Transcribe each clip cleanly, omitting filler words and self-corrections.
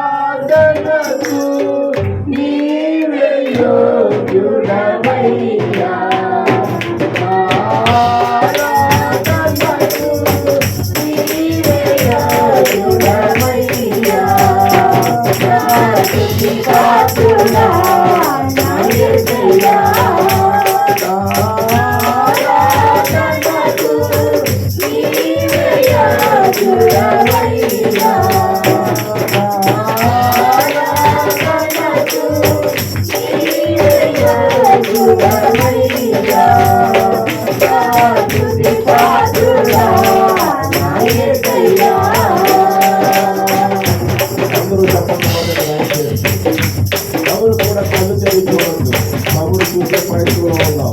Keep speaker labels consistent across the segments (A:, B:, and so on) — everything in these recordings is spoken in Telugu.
A: నారాధనకు నీవే యోగ్యుడవయ్యా, నారాధనకు నీవే యోగ్యుడవయ్యా, స్తుతి పాత్రుడా నా యేసయ్యా, నారాధనకు నీవే యోగ్యుడవయ్యా. కబురు కూడా కళ్ళు తెరిచూడదు, కబురు చూసే పరిస్థితులు ఉన్నాం.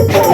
B: Yeah.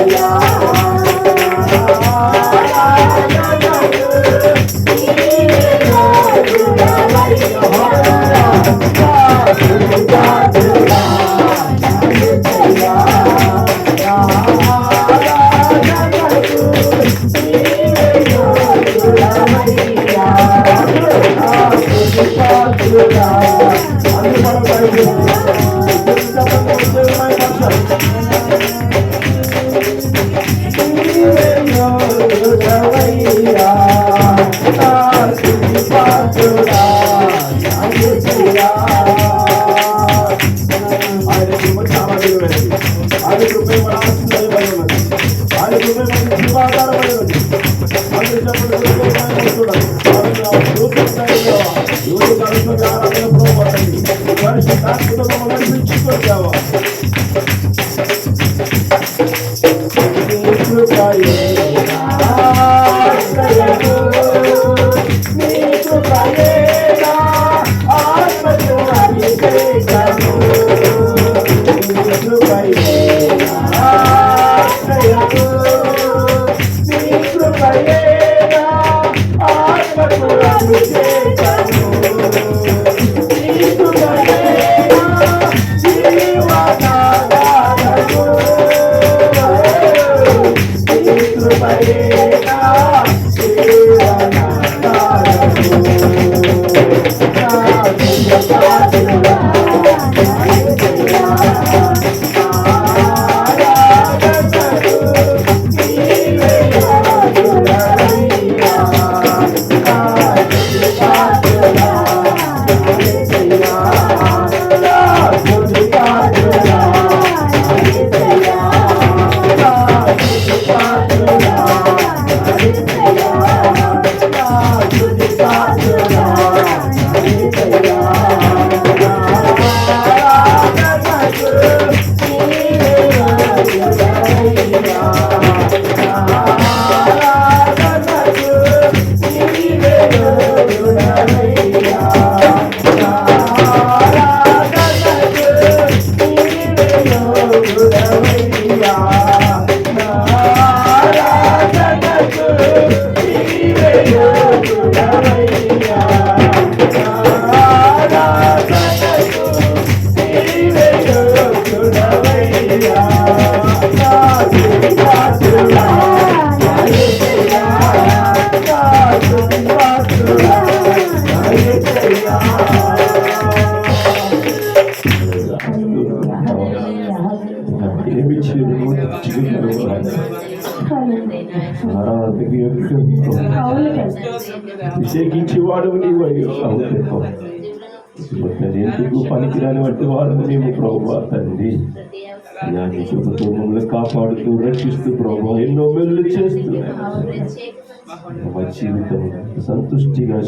A: అభిషేకించేవాడు నీవయ్యో ఎందుకు పనికిరాని వంటి వాడు నీవు ప్రభువా తండ్రి. నీ శుభతో మమ్మల్ని కాపాడుతూ రక్షిస్తూ ప్రభు ఎన్నో మెల్లు చేస్తున్నాయి. మా జీవితం సంతుష్టిగా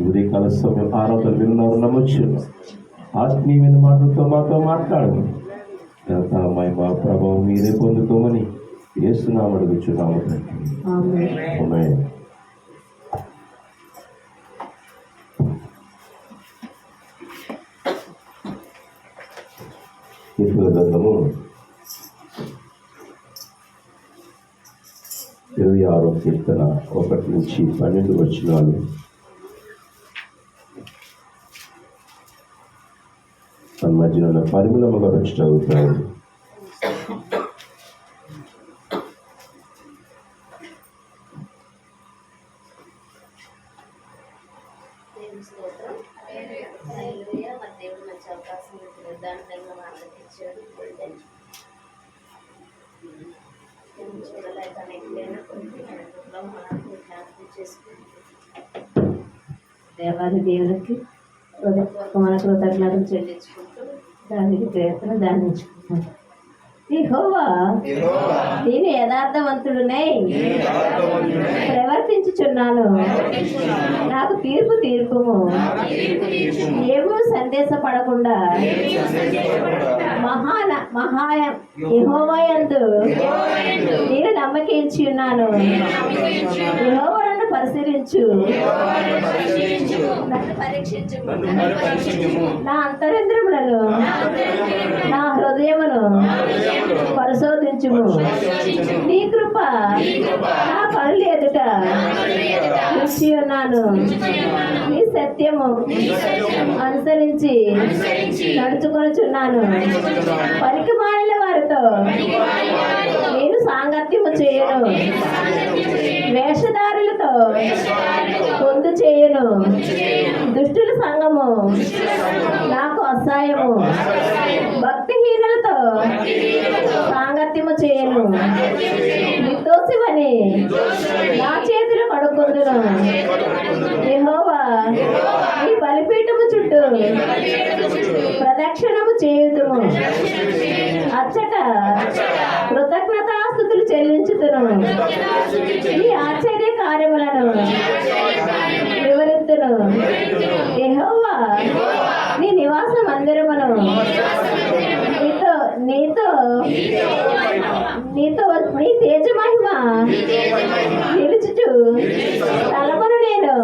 A: ఉదయకాల సమయం ఆరాధన విన్నారు నమ్మచ్చు. ఆత్మీయమైన మాటలతో మాతో మాట్లాడు. మా ప్రభావం మీరే పొందుకోమని యేసునామమున అడుగుచున్నాము. ఆమేన్. కీర్తన గ్రంథము 26వ కీర్తన 1 నుంచి 12 వచనాలు. తన మధ్యలో పరిమళముగా వచ్చి చదువుతాడు.
B: దేవాది దేవునికి మన కృతజ్ఞతలు చెల్లించుకుంటూ దానికి ప్రయత్నం ధ్యానించుకుంటాం. యెహోవా నేను యథార్థవంతుడునై ప్రవర్తించుచున్నాను, నాకు తీర్పుము. ఏమో సందేశపడకుండా యెహోవాయందు నేను నమ్మకించి ఉన్నాను. యెహోవా నన్ను పరిశీలించు, నన్ను పరీక్షించుము. నా అంతరంద్రములను, నా హృదయమును పరిశోధించుము. నీ కృప నా కళ్ళు ఎదుట ఉంచి ఉన్నాను. నీ సత్యము అనుసరించి నడుచుకొనుచున్నాను. పనికి మాలిన వారితో నేను సాంగత్యము చేయను. వేషధారులతో పొందు చేయను. దుష్టుల సంగము నాకు అసహ్యము. భక్తిహీనులతో సాంగత్యము చేయను. నిర్దోషివని నా చేతులు కడుక్కొందును. యెహోవా ఈ బలిపీఠము చుట్టూ ప్రదక్షిణము చేయుదుము. అచ్చట కృతజ్ఞతాస్తుతులు చెల్లించుదును. ఈ ఆశ్చర్య కార్యములను వివరిద్దును. యెహోవా నీ నివాస మందిరమును నీతో నీ తేజ మహిమ నిలుచుచు తలమును నేను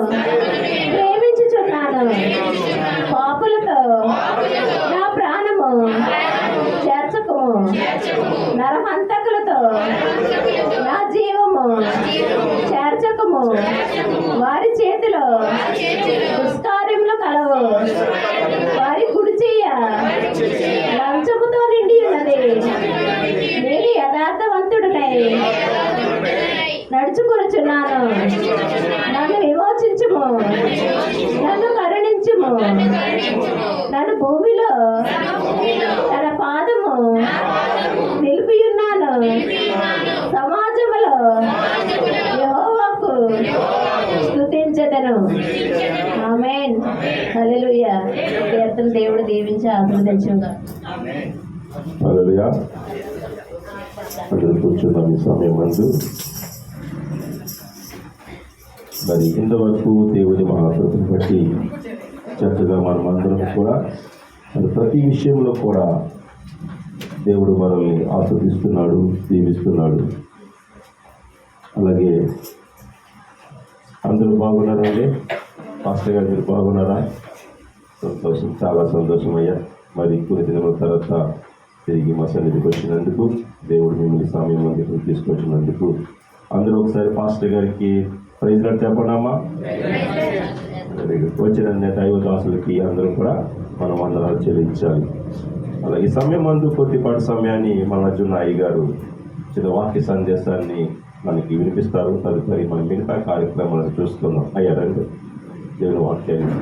B: ప్రేమించుచున్నాను. పాపులతో నా ప్రాణము చేర్చకము. నరహంతకులతో నా జీవము చేర్చకము. వారి చేతిలో దుష్కార్యములు కలవు. వారి కుడి చెయ్య లంచముతో నిండి ఉన్నది. నేను యథార్థవంతుడనై నడుచుకొనుచున్నాను. నన్ను విమోచించుము. నన్ను కరుణించుము. నన్ను భూమిలో తన పాదము నిలిపియున్నాను. సమాజములో యెహోవాకు స్తుతించెదను. ఆమేన్. హల్లెలూయా. కీర్తన దేవుడు దీవించి ఆశీర్వదించుగాక.
A: హల్లెలూయా. అందరూ కూర్చున్నాం ఈ సమయం మందు. మరి ఇంతవరకు దేవుని మహాకృపను బట్టి చక్కగా మనమందరం కూడా మరి ప్రతి విషయంలో కూడా దేవుడు మనల్ని ఆస్వాదిస్తున్నాడు, దీవిస్తున్నాడు. అలాగే అందరూ బాగున్నారండి? పాస్టర్ గారు మీరు బాగున్నారా? సంతోషం, చాలా సంతోషం అయ్యా. మరి కొన్ని దినముల తర్వాత తిరిగి మా సన్నిధికి వచ్చినందుకు, దేవుడు మిమ్మల్ని సమయం మందికి తీసుకొచ్చినందుకు అందరూ ఒకసారి పాస్టర్ గారికి ప్రైజ్ లార్డ్ చెప్పండమ్మా. వచ్చిన దైవ దాసులకి అందరూ కూడా మనం వందనాలు చెల్లించాలి. అలాగే సమయం మందు కొద్దిపాటి సమయాన్ని మన అయ్య గారు చిన్న వాక్య సందేశాన్ని మనకి వినిపిస్తారు. తదుపరి మనం మిగతా కార్యక్రమాలను చూస్తున్నాం. అయ్యా రండి దేవుని వాక్యాన్ని.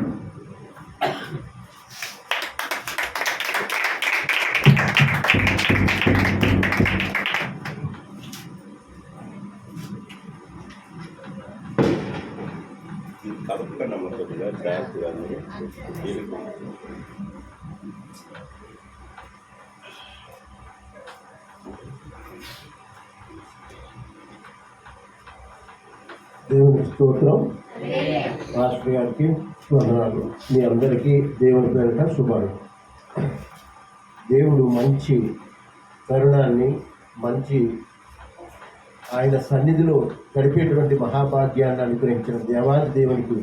C: దేవుని స్తోత్రం. రాష్ట్ర గారికి వందనాలు. మీ అందరికీ దేవుని పేరిట శుభాలు. దేవుడు మంచి తరుణాన్ని, మంచి ఆయన సన్నిధిలో గడిపేటువంటి మహాభాగ్యాన్ని అనుగ్రహించిన దేవాది దేవునికి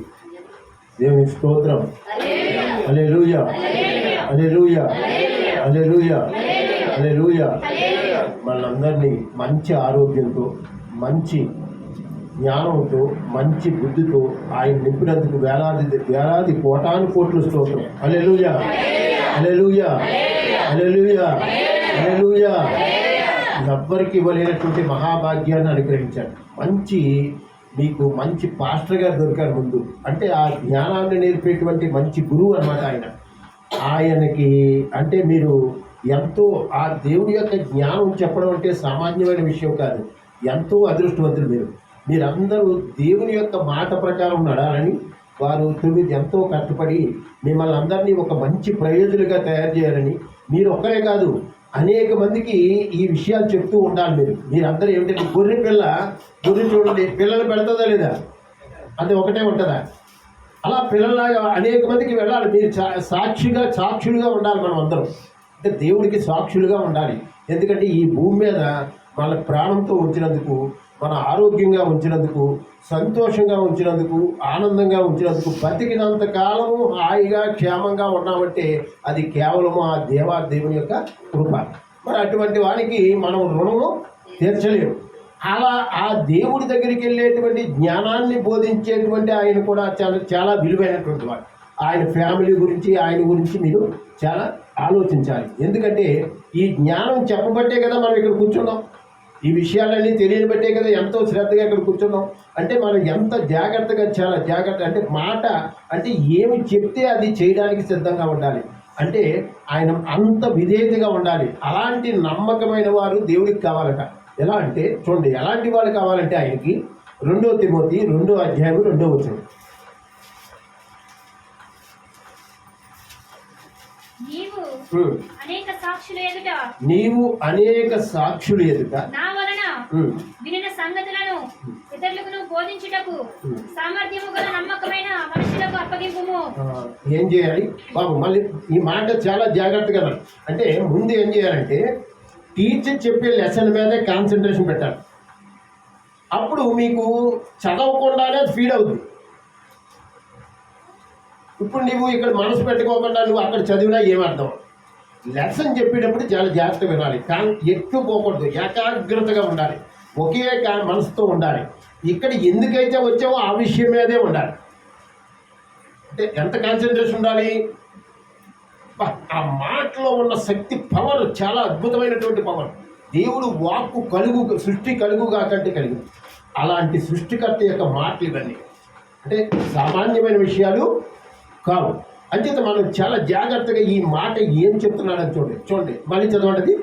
C: దేవుని స్తోత్రం. హల్లెలూయా, హల్లెలూయా, హల్లెలూయా, హల్లెలూయా. మనందరినీ మంచి ఆరోగ్యంతో, మంచి జ్ఞానంతో, మంచి బుద్ధితో ఆయన నింపినందుకు వేలాది కోటాను కోట్లు స్తోత్రం. హల్లెలూయా, హల్లెలూయా, హల్లెలూయా, హల్లెలూయా. ఎవ్వరికి ఇవ్వలేనటువంటి మహాభాగ్యాన్ని అనుగ్రహించాడు. మీకు మంచి పాస్టర్ గారు దొరికారు ముందు. అంటే ఆ జ్ఞానాన్ని నేర్పేటువంటి మంచి గురువు అన్నమాట ఆయనకి. అంటే మీరు ఎంతో ఆ దేవుడి యొక్క జ్ఞానం చెప్పడం అంటే సామాన్యమైన విషయం కాదు. ఎంతో అదృష్టవంతులు మీరందరూ దేవుని యొక్క మాట ప్రకారం నడాలని వారు 9 ఎంతో కష్టపడి మిమ్మల్ని అందరినీ ఒక మంచి ప్రయోజకులుగా తయారు చేయాలని, మీరు ఒక్కరే కాదు అనేక మందికి ఈ విషయాలు చెప్తూ ఉండాలి. మీరందరూ ఏమిటంటే గొర్రె చూడండి, పిల్లలు పెడుతుందా లేదా? అది ఒకటే ఉంటుందా? అలా పిల్లలాగా అనేక మందికి వెళ్ళాలి. మీరు సాక్షులుగా ఉండాలి. మనం అందరం అంటే దేవుడికి సాక్షులుగా ఉండాలి. ఎందుకంటే ఈ భూమి మీద వాళ్ళ ప్రాణంతో ఉంచినందుకు మన ఆరోగ్యంగా ఉంచినందుకు, సంతోషంగా ఉంచినందుకు, ఆనందంగా ఉంచినందుకు, బతికినంత కాలము హాయిగా క్షేమంగా ఉన్నామంటే అది కేవలము ఆ దేవుని యొక్క కృప. మరి అటువంటి వానికి మనం రుణము తీర్చలేము. అలా ఆ దేవుడి దగ్గరికి వెళ్ళేటువంటి జ్ఞానాన్ని బోధించేటువంటి ఆయన కూడా చాలా చాలా విలువైనటువంటి వాడు. ఆయన ఫ్యామిలీ గురించి, ఆయన గురించి మీరు చాలా ఆలోచించాలి. ఎందుకంటే ఈ జ్ఞానం చెప్పబట్టే కదా మనం ఇక్కడ కూర్చున్నాం. ఈ విషయాలన్నీ తెలియని బట్టే కదా ఎంతో శ్రద్ధగా ఇక్కడ కూర్చున్నాం. అంటే మనం ఎంత జాగ్రత్తగా, చాలా జాగ్రత్త, అంటే మాట అంటే ఏమి చెప్తే అది చేయడానికి సిద్ధంగా ఉండాలి. అంటే ఆయన అంత విధేయతగా ఉండాలి. అలాంటి నమ్మకమైన వారు దేవుడికి కావాలట. ఎలా అంటే చూడండి, ఎలాంటి వాళ్ళు కావాలంటే ఆయనకి 2 తిమోతి 2వ అధ్యాయం 2వ వచనం.
D: నీవు అనేక సాక్షులు ఎదుట నా వలన వినిన సంగతులను ఇతరులకు బోధించుటకు సామర్థ్యము గల నమ్మకమైన మనుషులకు అప్పగింపుము.
C: ఏం చేయాలి బాబు? మళ్ళీ ఈ మాట చాలా జాగ్రత్తగా అంటే ముందు ఏం చేయాలంటే టీచర్ చెప్పే లెసన్ మీదే కాన్సన్ట్రేషన్ పెట్టాలి. అప్పుడు మీకు చదవకుండానే ఫీడ్ అవుతుంది. ఇప్పుడు నువ్వు ఇక్కడ మనసు పెట్టుకోకుండా నువ్వు అక్కడ చదివినా ఏమర్థం? లెసన్ చెప్పేటప్పుడు చాలా జాగ్రత్తగా వినాలి. కానీ ఎక్కువ పోకూడదు, ఏకాగ్రతగా ఉండాలి, ఒకే మనసుతో ఉండాలి. ఇక్కడ ఎందుకైతే వచ్చావో ఆ విషయం మీదే ఉండాలి. అంటే ఎంత కాన్సన్ట్రేషన్ ఉండాలి? ఆ మాటలో ఉన్న శక్తి, పవర్ చాలా అద్భుతమైనటువంటి పవర్. దేవుడు వాక్కు కలుగు, సృష్టి కలుగుగా కంటే కలిగి, అలాంటి సృష్టికర్త యొక్క మాటలు ఇవన్నీ అంటే సామాన్యమైన విషయాలు కావు. అంచేత మనం చాలా జాగ్రత్తగా ఈ మాట ఏం చెప్తున్నాడని చూడండి మళ్ళీ చదవండి.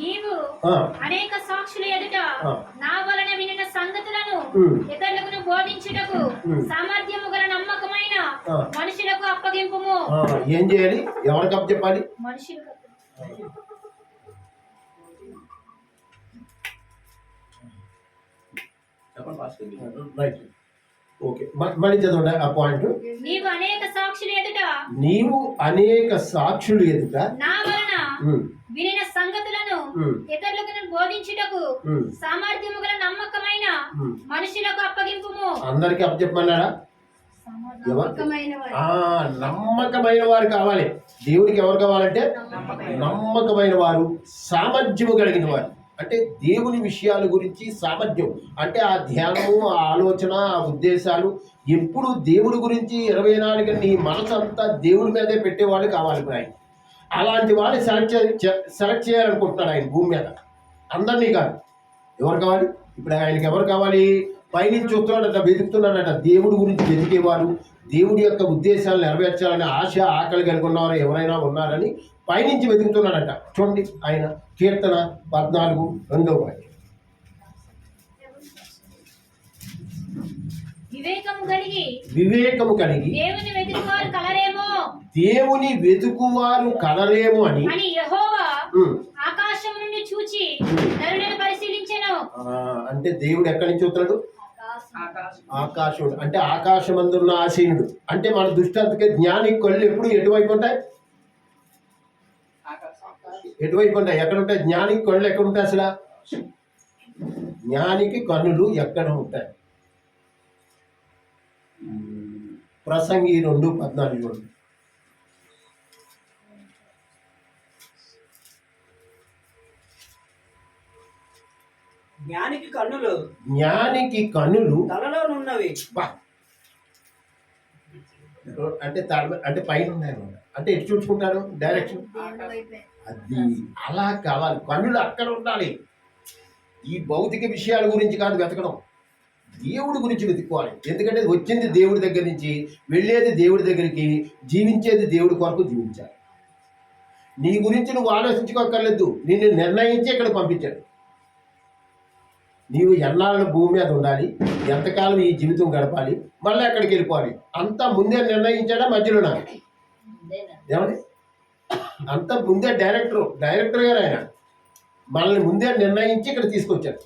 D: నీవు అనేక సాక్షుల ఎదుట నా వలన వినిన సంగతులను ఇతరులకు బోధించుటకు సామర్థ్యము గల నమ్మకమైన మనుషులకు అప్పగింపుము.
C: ఏం చేయాలి? ఎవరికి అప్పచెప్పాలి?
D: మనుషులకు.
C: రైట్, ఓకే, మళ్ళీ చదవండి ఆ పాయింట్.
D: నీవు అనేక సాక్షులు ఎదుట నా వలన వినిన సంగతులను ఇతరులకు బోధించుటకు సామర్థ్యము గల నమ్మకమైన మనుషులకు అప్పగింపుము.
C: అందరికి అప్పచెప్పమన్నారా? నమ్మకమైన వారు కావాలి. దేవుడికి ఎవరు కావాలంటే నమ్మకమైన వారు, సామర్థ్యము కలిగిన వారు. అంటే దేవుని విషయాల గురించి సామర్థ్యం అంటే ఆ ధ్యానము, ఆ ఆలోచన, ఆ ఉద్దేశాలు ఎప్పుడు దేవుడి గురించి 24 గంటలు నీ మనసు అంతా దేవుడి మీదే పెట్టేవాళ్ళు కావాలి. ఆయన అలాంటి వాళ్ళు సెలెక్ట్ చేయాలనుకుంటున్నాడు ఆయన భూమి మీద. అందరినీ కాదు. ఎవరు కావాలి? ఇప్పుడు ఆయనకి ఎవరు కావాలి? పైనుంచి చూస్తున్నాడట, వెతుకుతున్నాడట. దేవుడి గురించి వెతికేవారు, దేవుడి యొక్క ఉద్దేశాలు నెరవేర్చాలని ఆశ, ఆకలి కలిగి ఉన్నవారు ఎవరైనా ఉన్నారని పైనుంచి వెతుకుతున్నాడట. చూడండి ఆయన కీర్తన 14:2. వివేకము కలిగి దేవుని వెతుకువారు కలరేమో అని
D: యెహోవా ఆకాశం నుండి చూచి నరులను పరిశీలించెను.
C: అంటే దేవుడు ఎక్కడి నుంచి చూస్తున్నాడు? ఆకాశం. అంటే ఆకాశమందున్న ఆసీనుడు. అంటే మన దృష్టాంతకే జ్ఞాని కళ్ళు ఎప్పుడు ఎటువైపు ఉంటాయి? ఎటువైపు ఉంటాయి? ఎక్కడ ఉంటాయి? జ్ఞానికి కళ్ళు ఎక్కడ ఉంటాయి? అసలు జ్ఞానికి కన్నులు ఎక్కడ ఉంటాయి? ప్రసంగి 2:14.
E: జ్ఞానికి కన్నులు తలలో ఉన్నవి.
C: అంటే అంటే పైన ఉన్నాయి. అంటే ఎటు చూసుకుంటారు? డైరెక్షన్. అది అలా కావాలి. కన్నులు అక్కడ ఉండాలి. ఈ భౌతిక విషయాల గురించి కాదు వెతకడం, దేవుడి గురించి వెతుక్కోవాలి. ఎందుకంటే వచ్చింది దేవుడి దగ్గర నుంచి, వెళ్ళేది దేవుడి దగ్గరికి, జీవించేది దేవుడి కొరకు జీవించాలి. నీ గురించి నువ్వు ఆలోచించుకోక్కర్లేదు. నిన్ను నిర్ణయించి ఇక్కడ పంపించాడు. నీవు ఎన్నాళ్ళు భూమి మీద ఉండాలి, ఎంతకాలం ఈ జీవితం గడపాలి, మళ్ళీ ఎక్కడికి వెళ్ళిపోవాలి, అంతా ముందే నిర్ణయించాడా? మధ్యలో ఏమండి? అంతా ముందే డైరెక్టర్ గారు ఆయన మనల్ని ముందే నిర్ణయించి ఇక్కడ తీసుకొచ్చారు.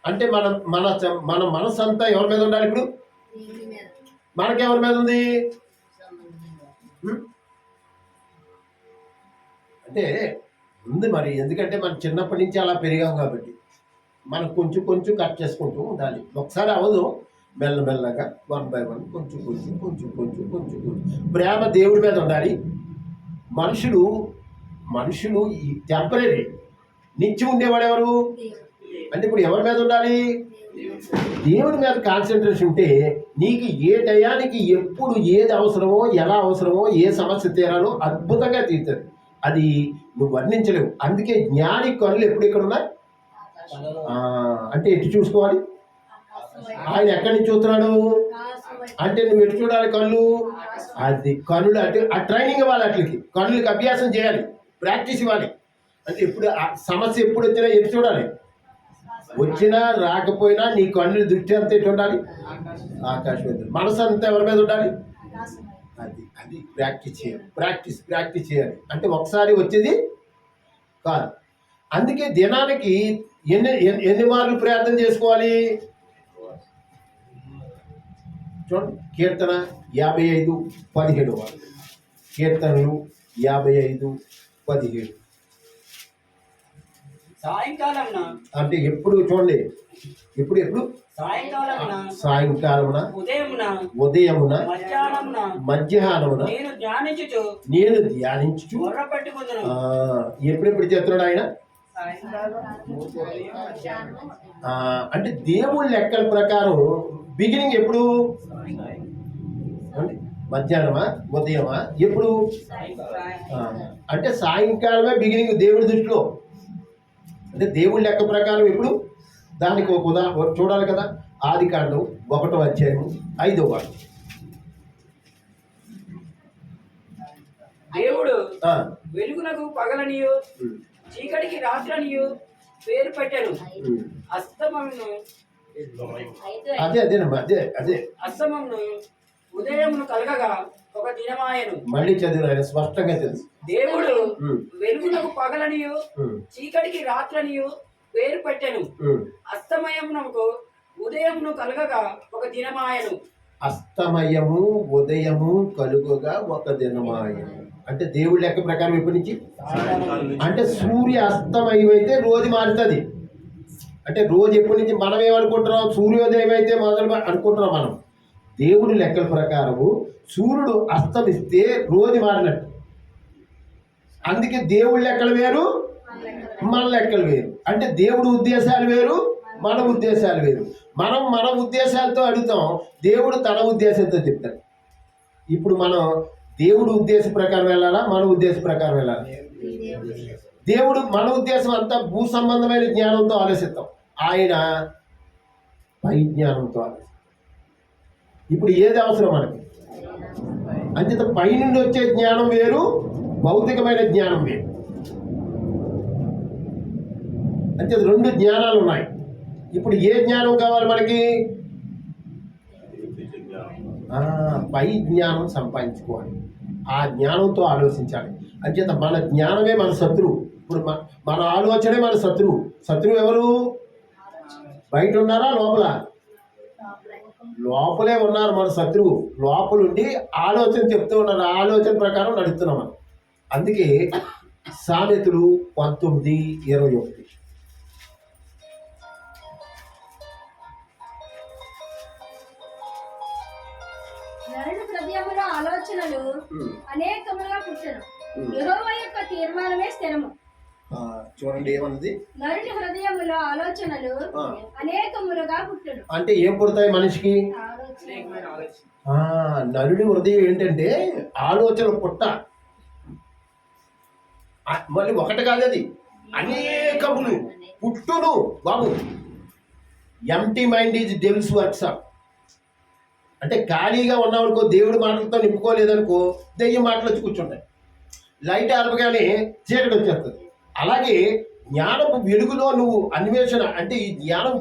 C: అంటే మన మన మన మనసు అంతా ఎవరి మీద ఉండాలి? ఇప్పుడు మనకెవరి మీద ఉంది? అంటే ఉంది మరి. ఎందుకంటే మనం చిన్నప్పటి నుంచి అలా పెరిగాం కాబట్టి. మనం కొంచెం కొంచెం కట్ చేసుకుంటూ ఉండాలి. ఒకసారి అవ్వదు, మెల్లమెల్లగా 1 by 1 కొంచెం కొంచెం కొంచెం కొంచెం కొంచెం కొంచెం. ప్రేమ దేవుడి మీద ఉండాలి. మనుషులు ఈ టెంపరీ, నిత్యం ఉండేవాడు ఎవరు అంటే ఇప్పుడు ఎవరి మీద ఉండాలి? దేవుడి మీద కాన్సన్ట్రేషన్ ఉంటే నీకు ఏ టయానికి ఎప్పుడు ఏది అవసరమో, ఎలా అవసరమో, ఏ సమస్య తీరాలో అద్భుతంగా తీరుతుంది. అది నువ్వు వర్ణించలేవు. అందుకే జ్ఞాని కనులు ఎప్పుడు ఇక్కడ ఉన్నాయి అంటే ఎటు చూసుకోవాలి? ఆయన ఎక్కడి నుంచి చూస్తున్నాడు అంటే నువ్వు ఎటు చూడాలి? కళ్ళు. అది కనులు అంటే ఆ ట్రైనింగ్ ఇవ్వాలి, అట్లకి కనులకి అభ్యాసం చేయాలి, ప్రాక్టీస్ ఇవ్వాలి. అంటే ఇప్పుడు ఆ సమస్య ఎప్పుడు వచ్చినా ఎటు చూడాలి? వచ్చినా రాకపోయినా నీ కన్నుల దృష్టి అంతా ఎటు ఉండాలి? ఆకాశం మీద. మనసు అంతా ఎవరి మీద ఉండాలి? అది ప్రాక్టీస్ చేయాలి. ప్రాక్టీస్ చేయాలి. అంటే ఒకసారి వచ్చేది కాదు. అందుకే దినానికి ఎన్ని మార్లు ప్రార్థన చేసుకోవాలి? చూడండి, కీర్తన 55:17. కీర్తనలు 55:17.
E: సాయంకాలమున
C: అంటే ఎప్పుడు చూడండి, ఎప్పుడు సాయంకాలమున ఉదయమున మధ్యాహ్నమున నేను ధ్యానించుచు. ఎప్పుడెప్పుడు చేస్తున్నాడు ఆయన? అంటే దేవుడి లెక్కల ప్రకారం బిగినింగ్ ఎప్పుడు? మధ్యాహ్నమా ఉదయమా? ఎప్పుడు? అంటే సాయంకాలమే బిగినింగ్ దేవుడి దృష్టిలో. అంటే దేవుడి లెక్క ప్రకారం ఎప్పుడు? దానికి ఒక ఉదాహరణ చూడాలి కదా. ఆదికాండం 1:5.
E: దేవుడు వెలుగునకు పగలనియు చీకటికి రాత్రనియు పేరు పెట్టాను. అస్తమమును
C: అదే
E: అస్తమమును ఉదయమును కలగగా ఒక దినమాయను.
C: మళ్ళీ చదివిన ఆయన స్పష్టంగా తెలుసు.
E: దేవుడు వెలుగునకు పగలనియు చీకటికి రాత్రనియు పేరు పెట్టెను. అస్తమయమునకు ఉదయమును కలగగా ఒక దినమాయను.
C: అస్తమయము ఉదయము కలుగగా ఒక దినమాయను. అంటే దేవుడి లెక్క ప్రకారం ఎప్పటి నుంచి? అంటే సూర్య అస్తమయం అయితే రోజు మారుతుంది. అంటే రోజు ఎప్పటి నుంచి? మనం ఏమనుకుంటున్నాం? సూర్యోదయం అయితే మొదలు అనుకుంటున్నాం మనం. దేవుడి లెక్కల ప్రకారము సూర్యుడు అస్తమిస్తే రోజు మారినట్టు. అందుకే దేవుడి లెక్కలు వేరు, మన లెక్కలు వేరు. అంటే దేవుడి ఉద్దేశాలు వేరు, మన ఉద్దేశాలు వేరు. మనం మన ఉద్దేశాలతో అడుగుతాం, దేవుడు తన ఉద్దేశంతో చెప్తాడు. ఇప్పుడు మనం దేవుడు ఉద్దేశ ప్రకారం వెళ్ళాలా, మన ఉద్దేశ ప్రకారం వెళ్ళాలా? దేవుడు మన ఉద్దేశం అంతా భూ సంబంధమైన జ్ఞానంతో ఆలోచిస్తాం, ఆయన పై జ్ఞానంతో ఆలోచిస్తాం. ఇప్పుడు ఏది అవసరం మనకి? అంచేత పైనుండి వచ్చే జ్ఞానం వేరు, భౌతికమైన జ్ఞానం వేరు. అంచేత 2 జ్ఞానాలు ఉన్నాయి. ఇప్పుడు ఏ జ్ఞానం కావాలి మనకి? పై జ్ఞానం సంపాదించుకోవాలి, ఆ జ్ఞానంతో ఆలోచించాలి. అంచేత మన జ్ఞానమే మన శత్రువు. ఇప్పుడు మన ఆలోచనే మన శత్రువు. శత్రువు ఎవరు? బయట ఉన్నారా లోపల? లోపలే ఉన్నారు మన శత్రువు. లోపలుండి ఆలోచన చెప్తూ ఉన్నారు, ఆలోచన ప్రకారం నడుస్తున్నాం మనం. అందుకే సామెతలు 19:21.
D: నరుని హృదయములో ఆలోచనలు అనేకములుగా పుట్టెను. యెహోవా యొక్క తీర్మానమే స్థిరము.
C: చూడండి ఏమన్నది?
D: నరుని హృదయములో ఆలోచనలు అనేకములుగా పుట్టెను.
C: అంటే ఏం పుడతాయి మనిషికి? నరుడి హృదయం ఏంటంటే ఆలోచన పుట్ట. మళ్ళీ ఒకటి కాదు, అది అనేకములు పుట్టును బాబు. Empty mind is devil's workshop. అంటే ఖాళీగా ఉన్నవాడికో, దేవుడి మాటలతో నింపుకోలేదనుకో, దెయ్యం మాటలు వచ్చి కూర్చుంటాయి. లైట్ ఆర్పగానే చీకటి వచ్చేస్తుంది. అలాగే జ్ఞానపు వెలుగులో నువ్వు అన్వేషణ అంటే ఈ జ్ఞానం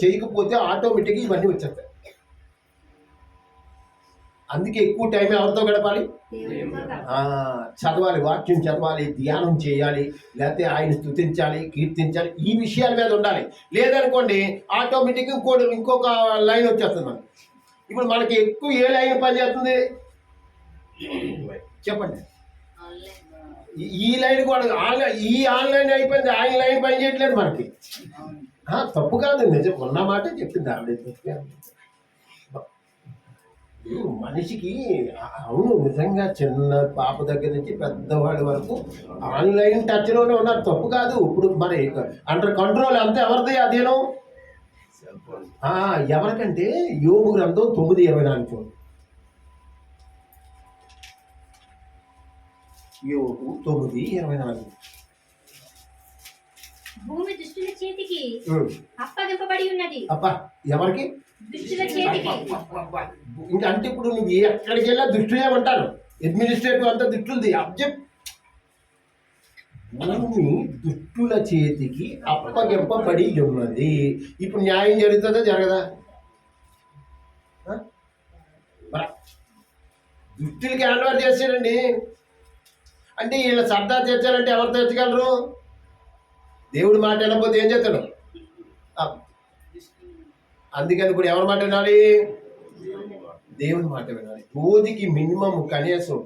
C: చేయకపోతే ఆటోమేటిక్గా ఇవన్నీ వచ్చేస్తాయి. అందుకే ఎక్కువ టైం ఎవరితో గడపాలి? చదవాలి, వాక్యం చదవాలి, ధ్యానం చేయాలి, లేకపోతే ఆయన స్తుతించాలి, కీర్తించాలి. ఈ విషయాల మీద ఉండాలి. లేదనుకోండి ఆటోమేటిక్గా ఇంకొక లైన్ వచ్చేస్తుంది మనకి. ఇప్పుడు మనకి ఎక్కువ ఏ లైన్ పనిచేస్తుంది చెప్పండి? ఈ లైన్ కూడా ఈ ఆన్లైన్ అయిపోయింది, ఆయన లైన్ పని చేయట్లేదు మనకి. తప్పు కాదు, నిజం ఉన్న మాట చెప్పింది ఆవిడ. తప్పు కాదు. మనిషికి అవును నిజంగా చిన్న పాప దగ్గర నుంచి పెద్దవాడి వరకు ఆన్లైన్ టచ్లోనే ఉన్నారు. తప్పు కాదు. ఇప్పుడు మరి అండర్ కంట్రోల్ అంతా ఎవరిది అదేనో ఎవరికంటే యోగు గ్రంథం 9:24 చూడండి. యోగు 9:24.
D: భూమి దుష్టుల చేతికి అప్పగింపబడి ఉన్నది.
C: అబ్బా ఎవరికి?
D: దుష్టుల చేతికి.
C: ఇంకా అంటే ఇప్పుడు నువ్వు ఎక్కడికి వెళ్ళా దుష్టులే ఉంటారు. అడ్మినిస్ట్రేటివ్ అంతా దుష్టులది. అబ్జెక్ట్ భూమి దుష్టుల చేతికి అప్పగింపబడి ఉన్నది. ఇప్పుడు న్యాయం జరుగుతుందా జరగదా? దుష్టులకి హ్యాండ్ ఓవర్ చేశారండి. అంటే వీళ్ళ సర్దా తీర్చాలంటే ఎవరు తీర్చగలరు? దేవుడి మాట వినకపోతే ఏం చేస్తాడు? అందుకని ఇప్పుడు ఎవరి మాట వినాలి? దేవుని మాట వినాలి. రోజుకి మినిమం కనీసం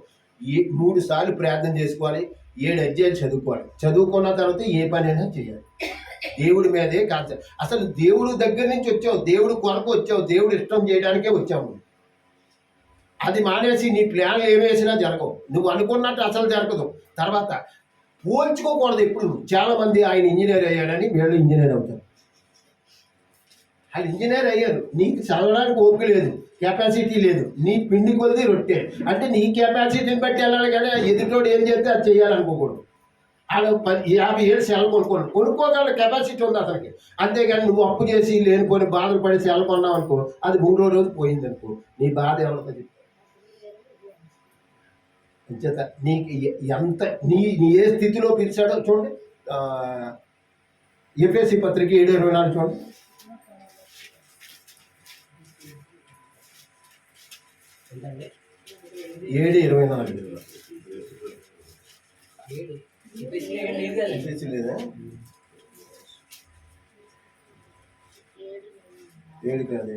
C: 3 సార్లు ప్రార్థన చేసుకోవాలి. 7 అధ్యాయాలు చదువుకోవాలి. చదువుకున్న తర్వాత ఏ పనైనా చేయాలి. దేవుడి మీదే కాన్సెప్ట్. అసలు దేవుడు దగ్గర నుంచి వచ్చావు, దేవుడు కొరకు వచ్చావు, దేవుడు ఇష్టం చేయడానికే వచ్చావు. అది మానేసి నీ ప్లాన్లు ఏమేసినా జరగవు. నువ్వు అనుకున్నట్టు అసలు జరగదు. తర్వాత పోల్చుకోకూడదు. ఎప్పుడు చాలా మంది ఆయన ఇంజనీర్ అయ్యాడని వీళ్ళు ఇంజనీర్ అవుతారు. ఆయన ఇంజనీర్ అయ్యారు, నీకు చదవడానికి ఓపిక లేదు, కెపాసిటీ లేదు, నీ పిండి కొలిది రొట్టె. అంటే నీ కెపాసిటీని బట్టి వెళ్ళాలి కానీ ఎదుటోడు ఏం చేస్తే అది చేయాలనుకోకూడదు. వాళ్ళు 50 ఏళ్ళు సెల్ కొనుక్కోగల కెపాసిటీ ఉంది అతనికి. అంతేగాని నువ్వు అప్పు చేసి లేనిపోని బాధలు పడి సెల్ కొన్నావు అనుకో, అది 3వ రోజు పోయింది అనుకో, నీ బాధ ఎవరితో చెప్తా? అంచేత నీకు ఎంత నీ ఏ స్థితిలో పిలిచాడో చూడండి. ఎఫెసీ పత్రిక 7:24 చూడండి.
E: ఏంటంటే
C: 7:24
E: లేదు కదా?
C: లేదా? 7 కాదు.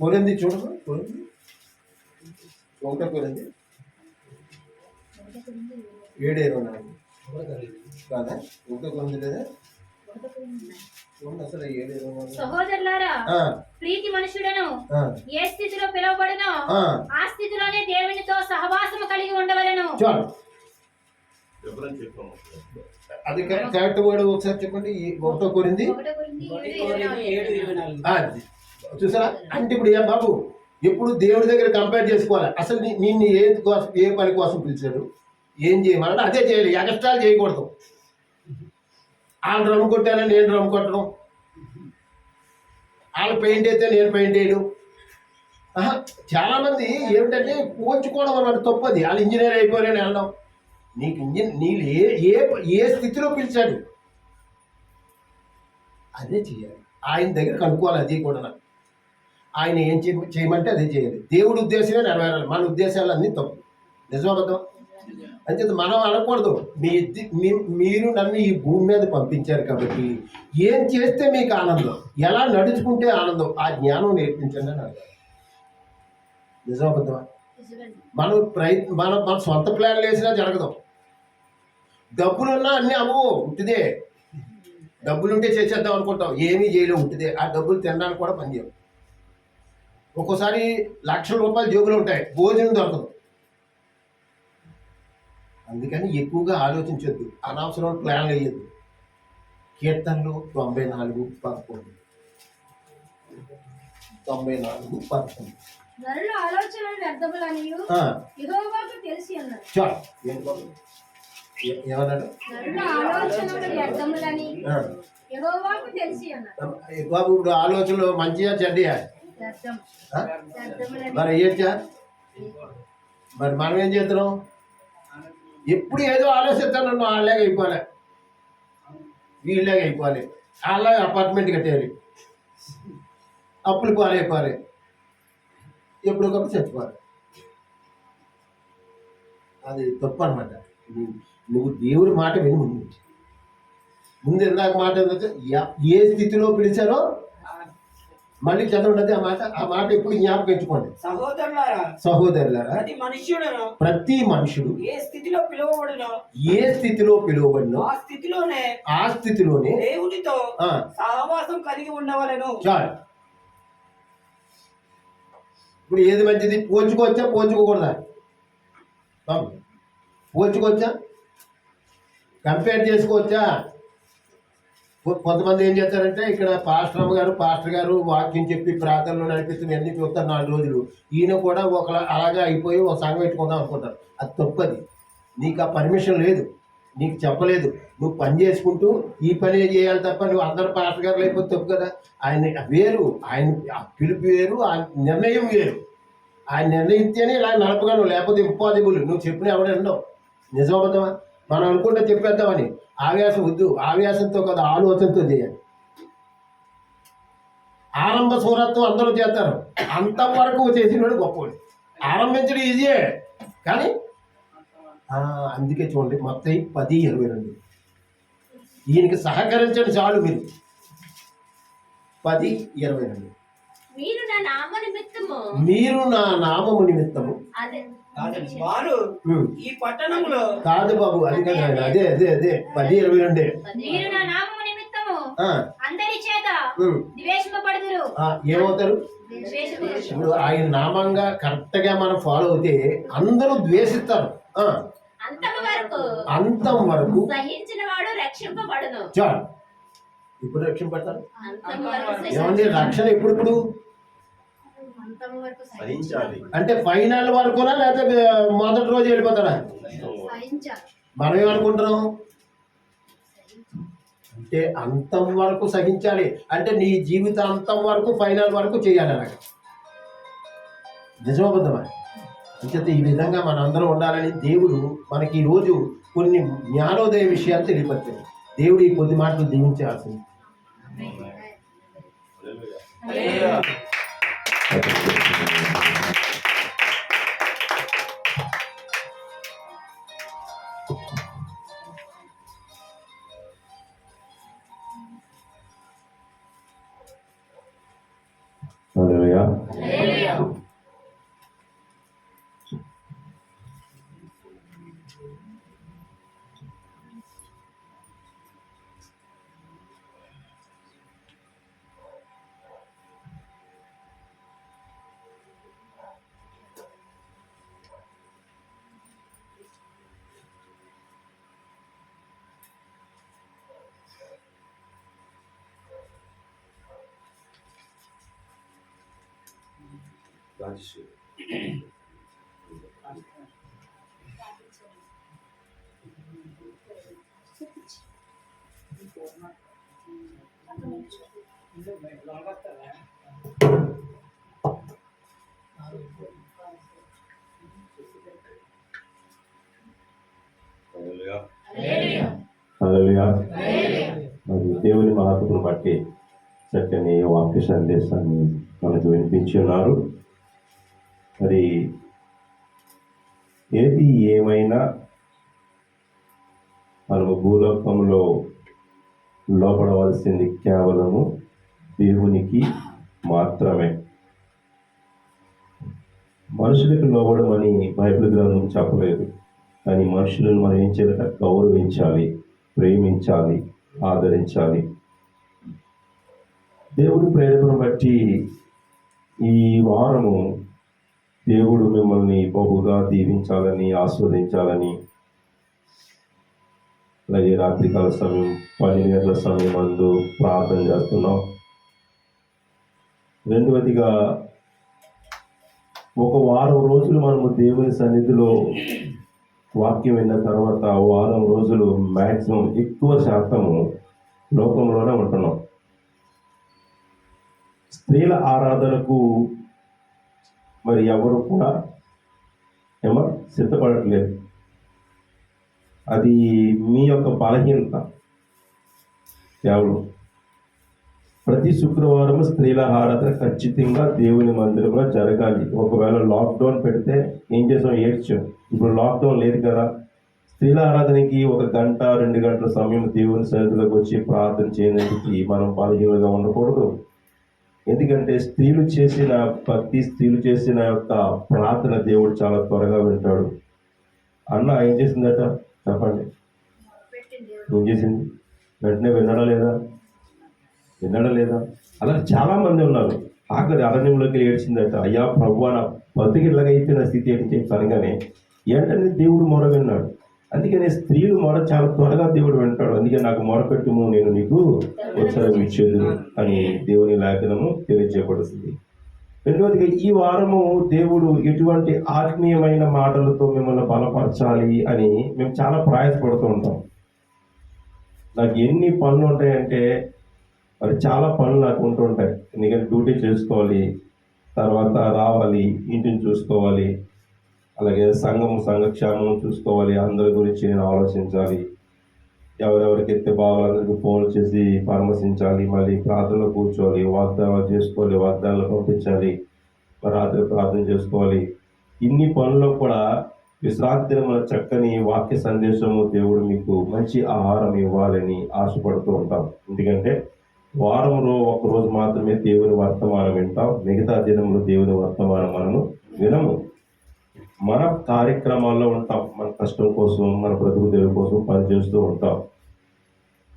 C: కొరింది చూడదు. కొరింది 1 కొరింది 7:24 కాదా? 1 కొరింది లేదా? చూడండి అసలు 7:24.
D: సహోదరులారా, ప్రీతి మనుషుడను ఏ స్థితిలో పిలువబడునో ఆ స్థితిలోనే దేవునితో సహవాసము కలిగి ఉండవలెను.
C: చాలు. అది కరెక్ట్ వర్డ్ ఒకసారి చెప్పండి. 1 కొరింది
E: 7:24.
C: చూసారా? అంటే ఇప్పుడు ఏం బాబు, ఎప్పుడు దేవుడి దగ్గర కంపేర్ చేసుకోవాలి. అసలు నిన్ను ఏ పని కోసం పిలిచాడు, ఏం చేయమన్నాడు అదే చేయాలి. ఎక్స్ట్రాలు చేయకూడదు. వాళ్ళు రమ్ము కొట్టానని నేను రమ్ము కొట్టడం, వాళ్ళు పెయింట్ అయితే నేను పెయింట్ వేయడం. చాలామంది ఏమిటంటే పోల్చుకోవడం అన్నమాట తప్పది. వాళ్ళు ఇంజనీర్ అయిపోయారని వెళ్ళడం. నీకు నీళ్ళు ఏ స్థితిలో పిలిచాడు అదే చేయాలి. ఆయన దగ్గర కనుక్కోవాలి. అది కూడా ఆయన ఏం చేయమంటే అదే చేయాలి. దేవుడి ఉద్దేశమే నెరవేరాలి. మన ఉద్దేశాలన్నీ తప్పు. నిజమబద్ధం అంచేత మనం అనకూడదు. మీరు నన్ను ఈ భూమి మీద పంపించారు కాబట్టి ఏం చేస్తే మీకు ఆనందం, ఎలా నడుచుకుంటే ఆనందం, ఆ జ్ఞానం నేర్పించండి అని అడగాలి. నిజమబద్ధమా? మన సొంత ప్లాన్లు వేసినా జరగదు. డబ్బులున్నా అన్నీ అవ్వవు. ఉంటుందే. డబ్బులుంటే చేసేద్దాం అనుకుంటాం, ఏమీ చేయలేవు. ఉంటుందే. ఆ డబ్బులు తినడానికి కూడా పనిచేయవు. ఒక్కోసారి లక్షల రూపాయలు జేబులు ఉంటాయి, భోజనం దొరకదు. అందుకని ఎక్కువగా ఆలోచించొద్దు, అనవసరం ప్లాన్లు వేయద్దు. కీర్తనలు 94:11 94:11.
D: నరుల ఆలోచనలు వ్యర్థములనియు యెహోవాకు తెలిసి అన్నాడు.
C: చాలు. ఏమన్నాడు?
D: నరుల ఆలోచనలు వ్యర్థములని యెహోవాకు తెలిసి అన్నాడు.
C: బాబు ఇప్పుడు ఆలోచనలు మంచిగా చెడ్డయా? మరి అయ్యొచ్చా? మరి మనం ఏం చేస్తున్నాం? ఎప్పుడు ఏదో ఆలోచిస్తాను, వాళ్ళలాగా అయిపోవాలి, వీళ్ళలాగా అయిపోవాలి, వాళ్ళలాగా అపార్ట్మెంట్ కట్టేయాలి, అప్పులు పాలైపోవాలి, ఎప్పటికప్పుడు చచ్చిపోవాలి. అది తప్పు అనమాట. నువ్వు దేవుడి మాట విని ముందు ఇందాక మాట ఏ స్థితిలో పిలిచారో మళ్ళీ చదవండి ఆ మాట ఎప్పుడు జ్ఞాపకించుకోండి. సహోదరులారా ప్రతి మనుషుడు
E: ఏ స్థితిలో
C: పిలువబడినో ఆ స్థితిలోనే
E: దేవునితో సహవాసం కలిగి ఉండవలెను.
C: చాలు. ఇప్పుడు ఏది మంచిది? పోల్చుకోవచ్చా పోల్చుకోకూడదా? పోల్చుకోవచ్చా? కంపేర్ చేసుకోవచ్చా? కొంతమంది ఏం చేస్తారంటే ఇక్కడ పాస్టర్ గారు వాక్యం చెప్పి ప్రార్థనలు నడిపిస్తుంది అన్ని చూస్తారు 4 రోజులు. ఈయన కూడా అలాగా అయిపోయి ఒక సంఘం పెట్టుకుందాం అనుకుంటారు. అది తప్పది. నీకు ఆ పర్మిషన్ లేదు, నీకు చెప్పలేదు. నువ్వు పని చేసుకుంటూ ఈ పని చేయాలి తప్ప నువ్వు అందరు పాస్టర్ గారు లేకపోతే తప్పు కదా. ఆయన వేరు, ఆయన పిలుపు వేరు, ఆ నిర్ణయం వేరు. ఆయన నిర్ణయిస్తేనే ఇలా నడపగలవు, లేకపోతే ఇంపాసిబుల్. నువ్వు చెప్పిన ఎవడో నిజమవుతావా? మనం అనుకుంటే చెప్పేద్దామని ఆవేశం వద్దు. ఆవేశంతో కదా, ఆలోచనతో చేయాలి. ఆరంభ సూరత్వం అందరూ చేస్తారు, అంతవరకు చేసినవాడు గొప్పవాడు. ఆరంభించడం ఈజీయే, కానీ అందుకే చూడండి మత్తయి 10:22 ఈయనకి సహకరించండి చాలు. మీరు 10:22
B: మీరు నా నామము నిమిత్తము
E: వారు ఈ పట్టణంలో
C: కాదు బాబు, అది కదా. అదే 10:22
D: మీరు నా నామము నిమిత్తము అందరి చేత ద్వేషింపబడుదురు.
C: ఏమవుతారు? ఇప్పుడు ఆయన నామంగా కరెక్ట్ గా మనం ఫాలో అవుతే అందరూ ద్వేషిస్తారు. అంతం వరకు
B: సహించిన వాడు రక్షింపబడును.
C: చాలు. ఇప్పుడు రక్షింపడతారు. ఏమండి రక్షణ ఎప్పుడు? అంటే ఫైనల్ వరకునా లేకపోతే మొదటి రోజు వెళ్ళిపోతారా? మనం ఏమనుకుంటున్నాం అంటే అంతం వరకు సహించాలి అంటే నీ జీవితాంతం వరకు ఫైనల్ వరకు చేయాలి. అలాగే నిజమబద్ధమా? అంచేత ఈ విధంగా మన అందరం ఉండాలని దేవుడు మనకి ఈరోజు కొన్ని జ్ఞానోదయ విషయాలు తెలియపరిచాడు. దేవుడు ఈ కొద్ది మాటలు దీవించాల్సింది.
A: మరి దేవుని మహత్వను బట్టి చక్కని వాక్య సందేశాన్ని మనకు వినిపించి ఉన్నారు. మరి ఏది ఏమైనా మనము భూలోకంలో లోపడవలసింది కేవలము దేవునికి మాత్రమే. మనుషులకు లోబడమని బైబిల్ గ్రంథం చెప్పలేదు, కానీ మనుషులను మనం ఏం చేయాలి? గౌరవించాలి, ప్రేమించాలి, ఆదరించాలి. దేవుడి ప్రేరణ బట్టి ఈ వారము దేవుడు మిమ్మల్ని బహుగా దీవించాలని, ఆస్వాదించాలని, అలాగే రాత్రికాల సమయం 12 గంటల సమయం అందు ప్రార్థన చేస్తున్నాం. రెండవదిగా ఒక వారం రోజులు మనము దేవుని సన్నిధిలో వాక్యం విన్న తర్వాత వారం రోజులు మ్యాక్సిమం ఎక్కువ శాతము లోకంలోనే ఉంటున్నాం. స్త్రీల ఆరాధనకు మరి ఎవరు కూడా సిద్ధపడట్లేదు. అది మీ యొక్క బలహీనత. కేవలం ప్రతి శుక్రవారం స్త్రీల ఆరాధన ఖచ్చితంగా దేవుని మందిరంలో జరగాలి. ఒకవేళ లాక్డౌన్ పెడితే ఏం చేసాం? ఏడ్చాం. ఇప్పుడు లాక్డౌన్ లేదు కదా. స్త్రీల ఆరాధనకి 1 గంట 2 గంటల సమయం దేవుని సన్నిధిలోకి వచ్చి ప్రార్థన చేయడానికి మనం బలహీనంగా ఉండకూడదు. ఎందుకంటే స్త్రీలు చేసిన భక్తి, స్త్రీలు చేసిన యొక్క ప్రార్థన దేవుడు చాలా త్వరగా వింటాడు. అన్న ఏం చేసిందట చెప్పండి, ఏం చేసింది? వెంటనే విన్నాడా లేదా? అలా చాలా మంది ఉన్నారు. ఆఖరి అరణ్యంలోకి ఏడ్చిందట, అయ్యా ప్రభువా నా బతికి ఇలాగైతే నా స్థితి ఏంటి చెప్పి అనగానే వెంటనే దేవుడు మొర విన్నాడు. అందుకనే స్త్రీలు మొర చాలా త్వరగా దేవుడు వింటాడు. అందుకే నాకు మొరపెట్టుము, నేను నీకు ఉత్తరం ఇచ్చేది అని దేవుని లేఖనము తెలియజేయబడుతుంది. రెండవదిగా ఈ వారము దేవుడు ఎటువంటి ఆత్మీయమైన మాటలతో మిమ్మల్ని బలపరచాలి అని మేము చాలా ప్రయాసపడుతూ ఉంటాం. నాకు ఎన్ని పనులు ఉంటాయంటే మరి చాలా పనులు నాకు ఉంటుంటాయి. ఎందుకంటే డ్యూటీ చేసుకోవాలి, తర్వాత రావాలి, ఇంటిని చూసుకోవాలి, అలాగే సంఘక్షేమం చూసుకోవాలి, అందరి గురించి నేను ఆలోచించాలి, ఎవరెవరికి ఎత్తే బావాలందరికీ ఫోన్ చేసి పరామర్శించాలి, మళ్ళీ ప్రార్థనలో కూర్చోవాలి, వాగ్దానాలు చేసుకోవాలి, వాగ్దానాలు పంపించాలి, రాత్రి ప్రార్థన చేసుకోవాలి. ఇన్ని పనుల్లో కూడా విశ్రాంతి దినమున చక్కని వాక్య సందేశము దేవుడు మీకు మంచి ఆహారం ఇవ్వాలని ఆశపడుతూ ఉంటాం. ఎందుకంటే వారంలో ఒకరోజు మాత్రమే దేవుని వర్తమానం వింటాం, మిగతా దినంలో దేవుని వర్తమానం మనము వినము. మన కార్యక్రమాల్లో ఉంటాం, మన కష్టం కోసం, మన బ్రతుకు తెరువు కోసం పనిచేస్తూ ఉంటాం.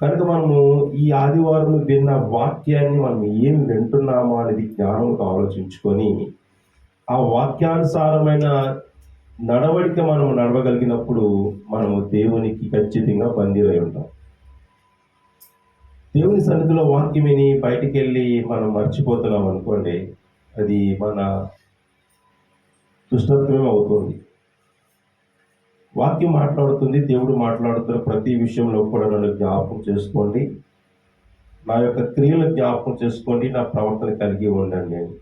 A: కనుక మనము ఈ ఆదివారం విన్న వాక్యాన్ని మనం ఏం వింటున్నామో అనేది జ్ఞానంతో ఆలోచించుకొని ఆ వాక్యానుసారమైన నడవడిక మనం నడవగలిగినప్పుడు మనము దేవునికి ఖచ్చితంగా బందీలై ఉంటాం. దేవుని సన్నిధిలో వాక్యం విని బయటికి వెళ్ళి మనం మర్చిపోతున్నాం అనుకోండి, అది మన దుష్టత్వమే అవుతుంది. వాక్యం మాట్లాడుతుంది, దేవుడు మాట్లాడుతున్న ప్రతి విషయంలో కూడా నన్ను జ్ఞాపకం చేసుకోండి, నా యొక్క క్రియలు జ్ఞాపకం చేసుకోండి, నా ప్రవర్తన కలిగి ఉండండి అని.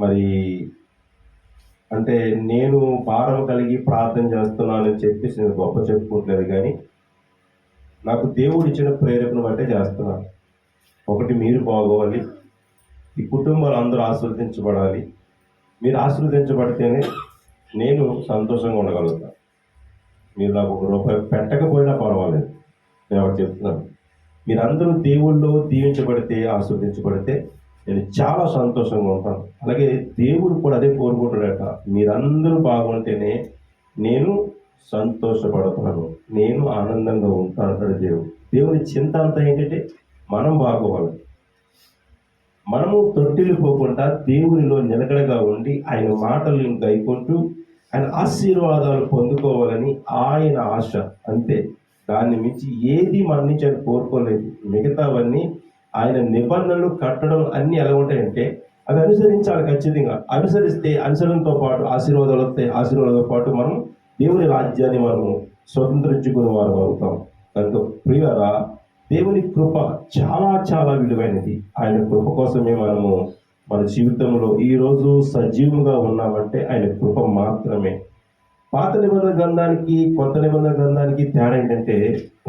A: మరి అంటే నేను భారం కలిగి ప్రార్థన చేస్తున్నానని చెప్పేసి నేను గొప్ప చెప్పుకోవట్లేదు, కానీ నాకు దేవుడు ఇచ్చిన ప్రేరేపణ బట్టే చేస్తున్నాను. ఒకటి, మీరు బాగోవాలి, ఈ కుటుంబాలు అందరూ ఆశీర్వదించబడాలి. మీరు ఆశీర్వదించబడితేనే నేను సంతోషంగా ఉండగలుగుతాను. మీరు నాకు ₹1 పెట్టకపోయినా పర్వాలేదు, నేను ఒకటి చెప్తున్నాను. మీరందరూ దేవుళ్ళు దీవించబడితే, ఆశీర్వదించబడితే నేను చాలా సంతోషంగా ఉంటాను. అలాగే దేవుడు కూడా అదే కోరుకుంటాడట, మీరందరూ బాగుంటేనే నేను సంతోషపడతాను, నేను ఆనందంగా ఉంటాను అంటాడు దేవుని చింత అంతా ఏంటంటే మనం బాగోవాలి. మనము తొట్టిల్లిపోకుండా దేవునిలో నిలకడగా ఉండి ఆయన మాటలను గైకుంటూ ఆయన ఆశీర్వాదాలు పొందుకోవాలని ఆయన ఆశ, అంతే. దాన్ని మించి ఏది మన నుంచి ఆయన కోరుకోలేదు. మిగతావన్నీ ఆయన నిబంధనలు కట్టడం అన్నీ ఎలా ఉంటాయంటే అవి అనుసరించాలి. ఖచ్చితంగా అనుసరిస్తే అనుసరణతో పాటు ఆశీర్వాదాలు వస్తాయి. ఆశీర్వాదాలతో పాటు మనం దేవుని రాజ్యాన్ని మనము స్వతంత్రించుకునే వారు అవుతాం. కనుక ప్రియులారా, దేవుని కృప చాలా చాలా విలువైనది. ఆయన కృప కోసమే మనము మన జీవితంలో ఈరోజు సజీవంగా ఉన్నామంటే ఆయన కృప మాత్రమే. పాత నిబంధన గ్రంథానికి కొత్త నిబంధన గ్రంథానికి తేడా ఏంటంటే,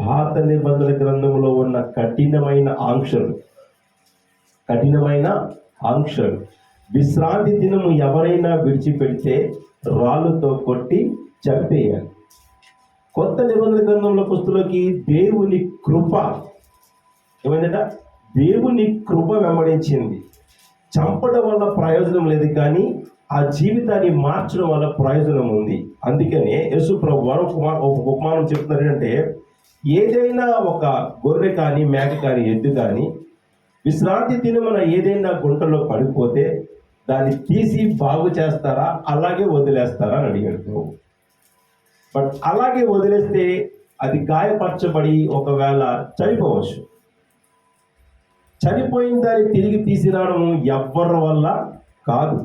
A: పాత నిబంధన గ్రంథంలో ఉన్న కఠినమైన ఆంక్షలు విశ్రాంతి దినము ఎవరైనా విడిచిపెడితే రాళ్ళతో కొట్టి చంపేయాలి. కొత్త నిబంధన గ్రంథంలో పుస్తకంలోకి దేవుని కృప ఏమైందట, దేవుని కృప వెంబడించింది. చంపడం వల్ల ప్రయోజనం లేదు, కానీ ఆ జీవితాన్ని మార్చడం వల్ల ప్రయోజనం ఉంది. అందుకనే యేసు ప్రభు వారు ఒక ఉపమానం చెప్తున్నారు ఏంటంటే, ఏదైనా ఒక గొర్రె కానీ, మేక కానీ, ఎద్దు కానీ విశ్రాంతి దినమున ఏదైనా గుంటలో పడిపోతే దాన్ని తీసి బాగు చేస్తారా, అలాగే వదిలేస్తారా అని అడిగాడు ప్రభు. బట్ అలాగే వదిలేస్తే అది గాయపరచబడి ఒకవేళ చనిపోవచ్చు. చనిపోయిన దాన్ని తిరిగి తీసిరావడం ఎవ్వరి వల్ల కాదు.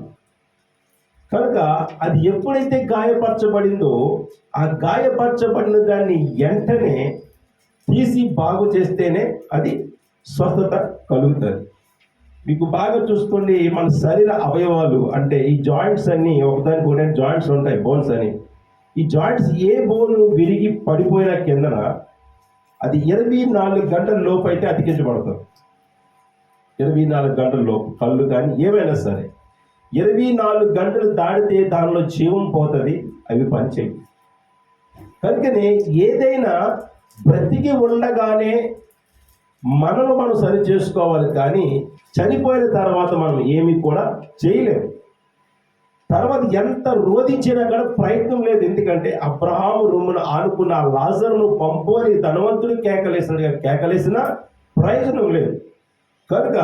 A: కనుక అది ఎప్పుడైతే గాయపరచబడిందో ఆ గాయపరచబడిన దాన్ని వెంటనే తీసి బాగు చేస్తేనే అది స్వస్థత కలుగుతుంది. మీకు బాగా చూసుకోండి, మన శరీర అవయవాలు అంటే ఈ జాయింట్స్ అన్నీ ఒకదానికి ఒకటి జాయింట్స్ ఉంటాయి, బోన్స్ అని. ఈ జాయింట్స్ ఏ బోన్ విరిగి పడిపోయిన కిందన అది 24 గంటల లోపు అయితే అతికించబడతాం. 24 గంటల లోపు కళ్ళు కానీ ఏమైనా సరే 24 గంటలు దాటితే దానిలో జీవం పోతుంది, అవి పనిచేయవు. కనుకనే ఏదైనా బ్రతికి ఉండగానే మనలో మనం సరి చేసుకోవాలి, కానీ చనిపోయిన తర్వాత మనం ఏమీ కూడా చేయలేము. తర్వాత ఎంత రోధించినా కూడా ప్రయత్నం లేదు. ఎందుకంటే అబ్రహాము రొమ్మును ఆనుకున్న ఆ లాజరును పంపు అని ధనవంతుడు కేకలేసినట్టుగా కేకలేసిన ప్రయోజనం లేదు. కనుక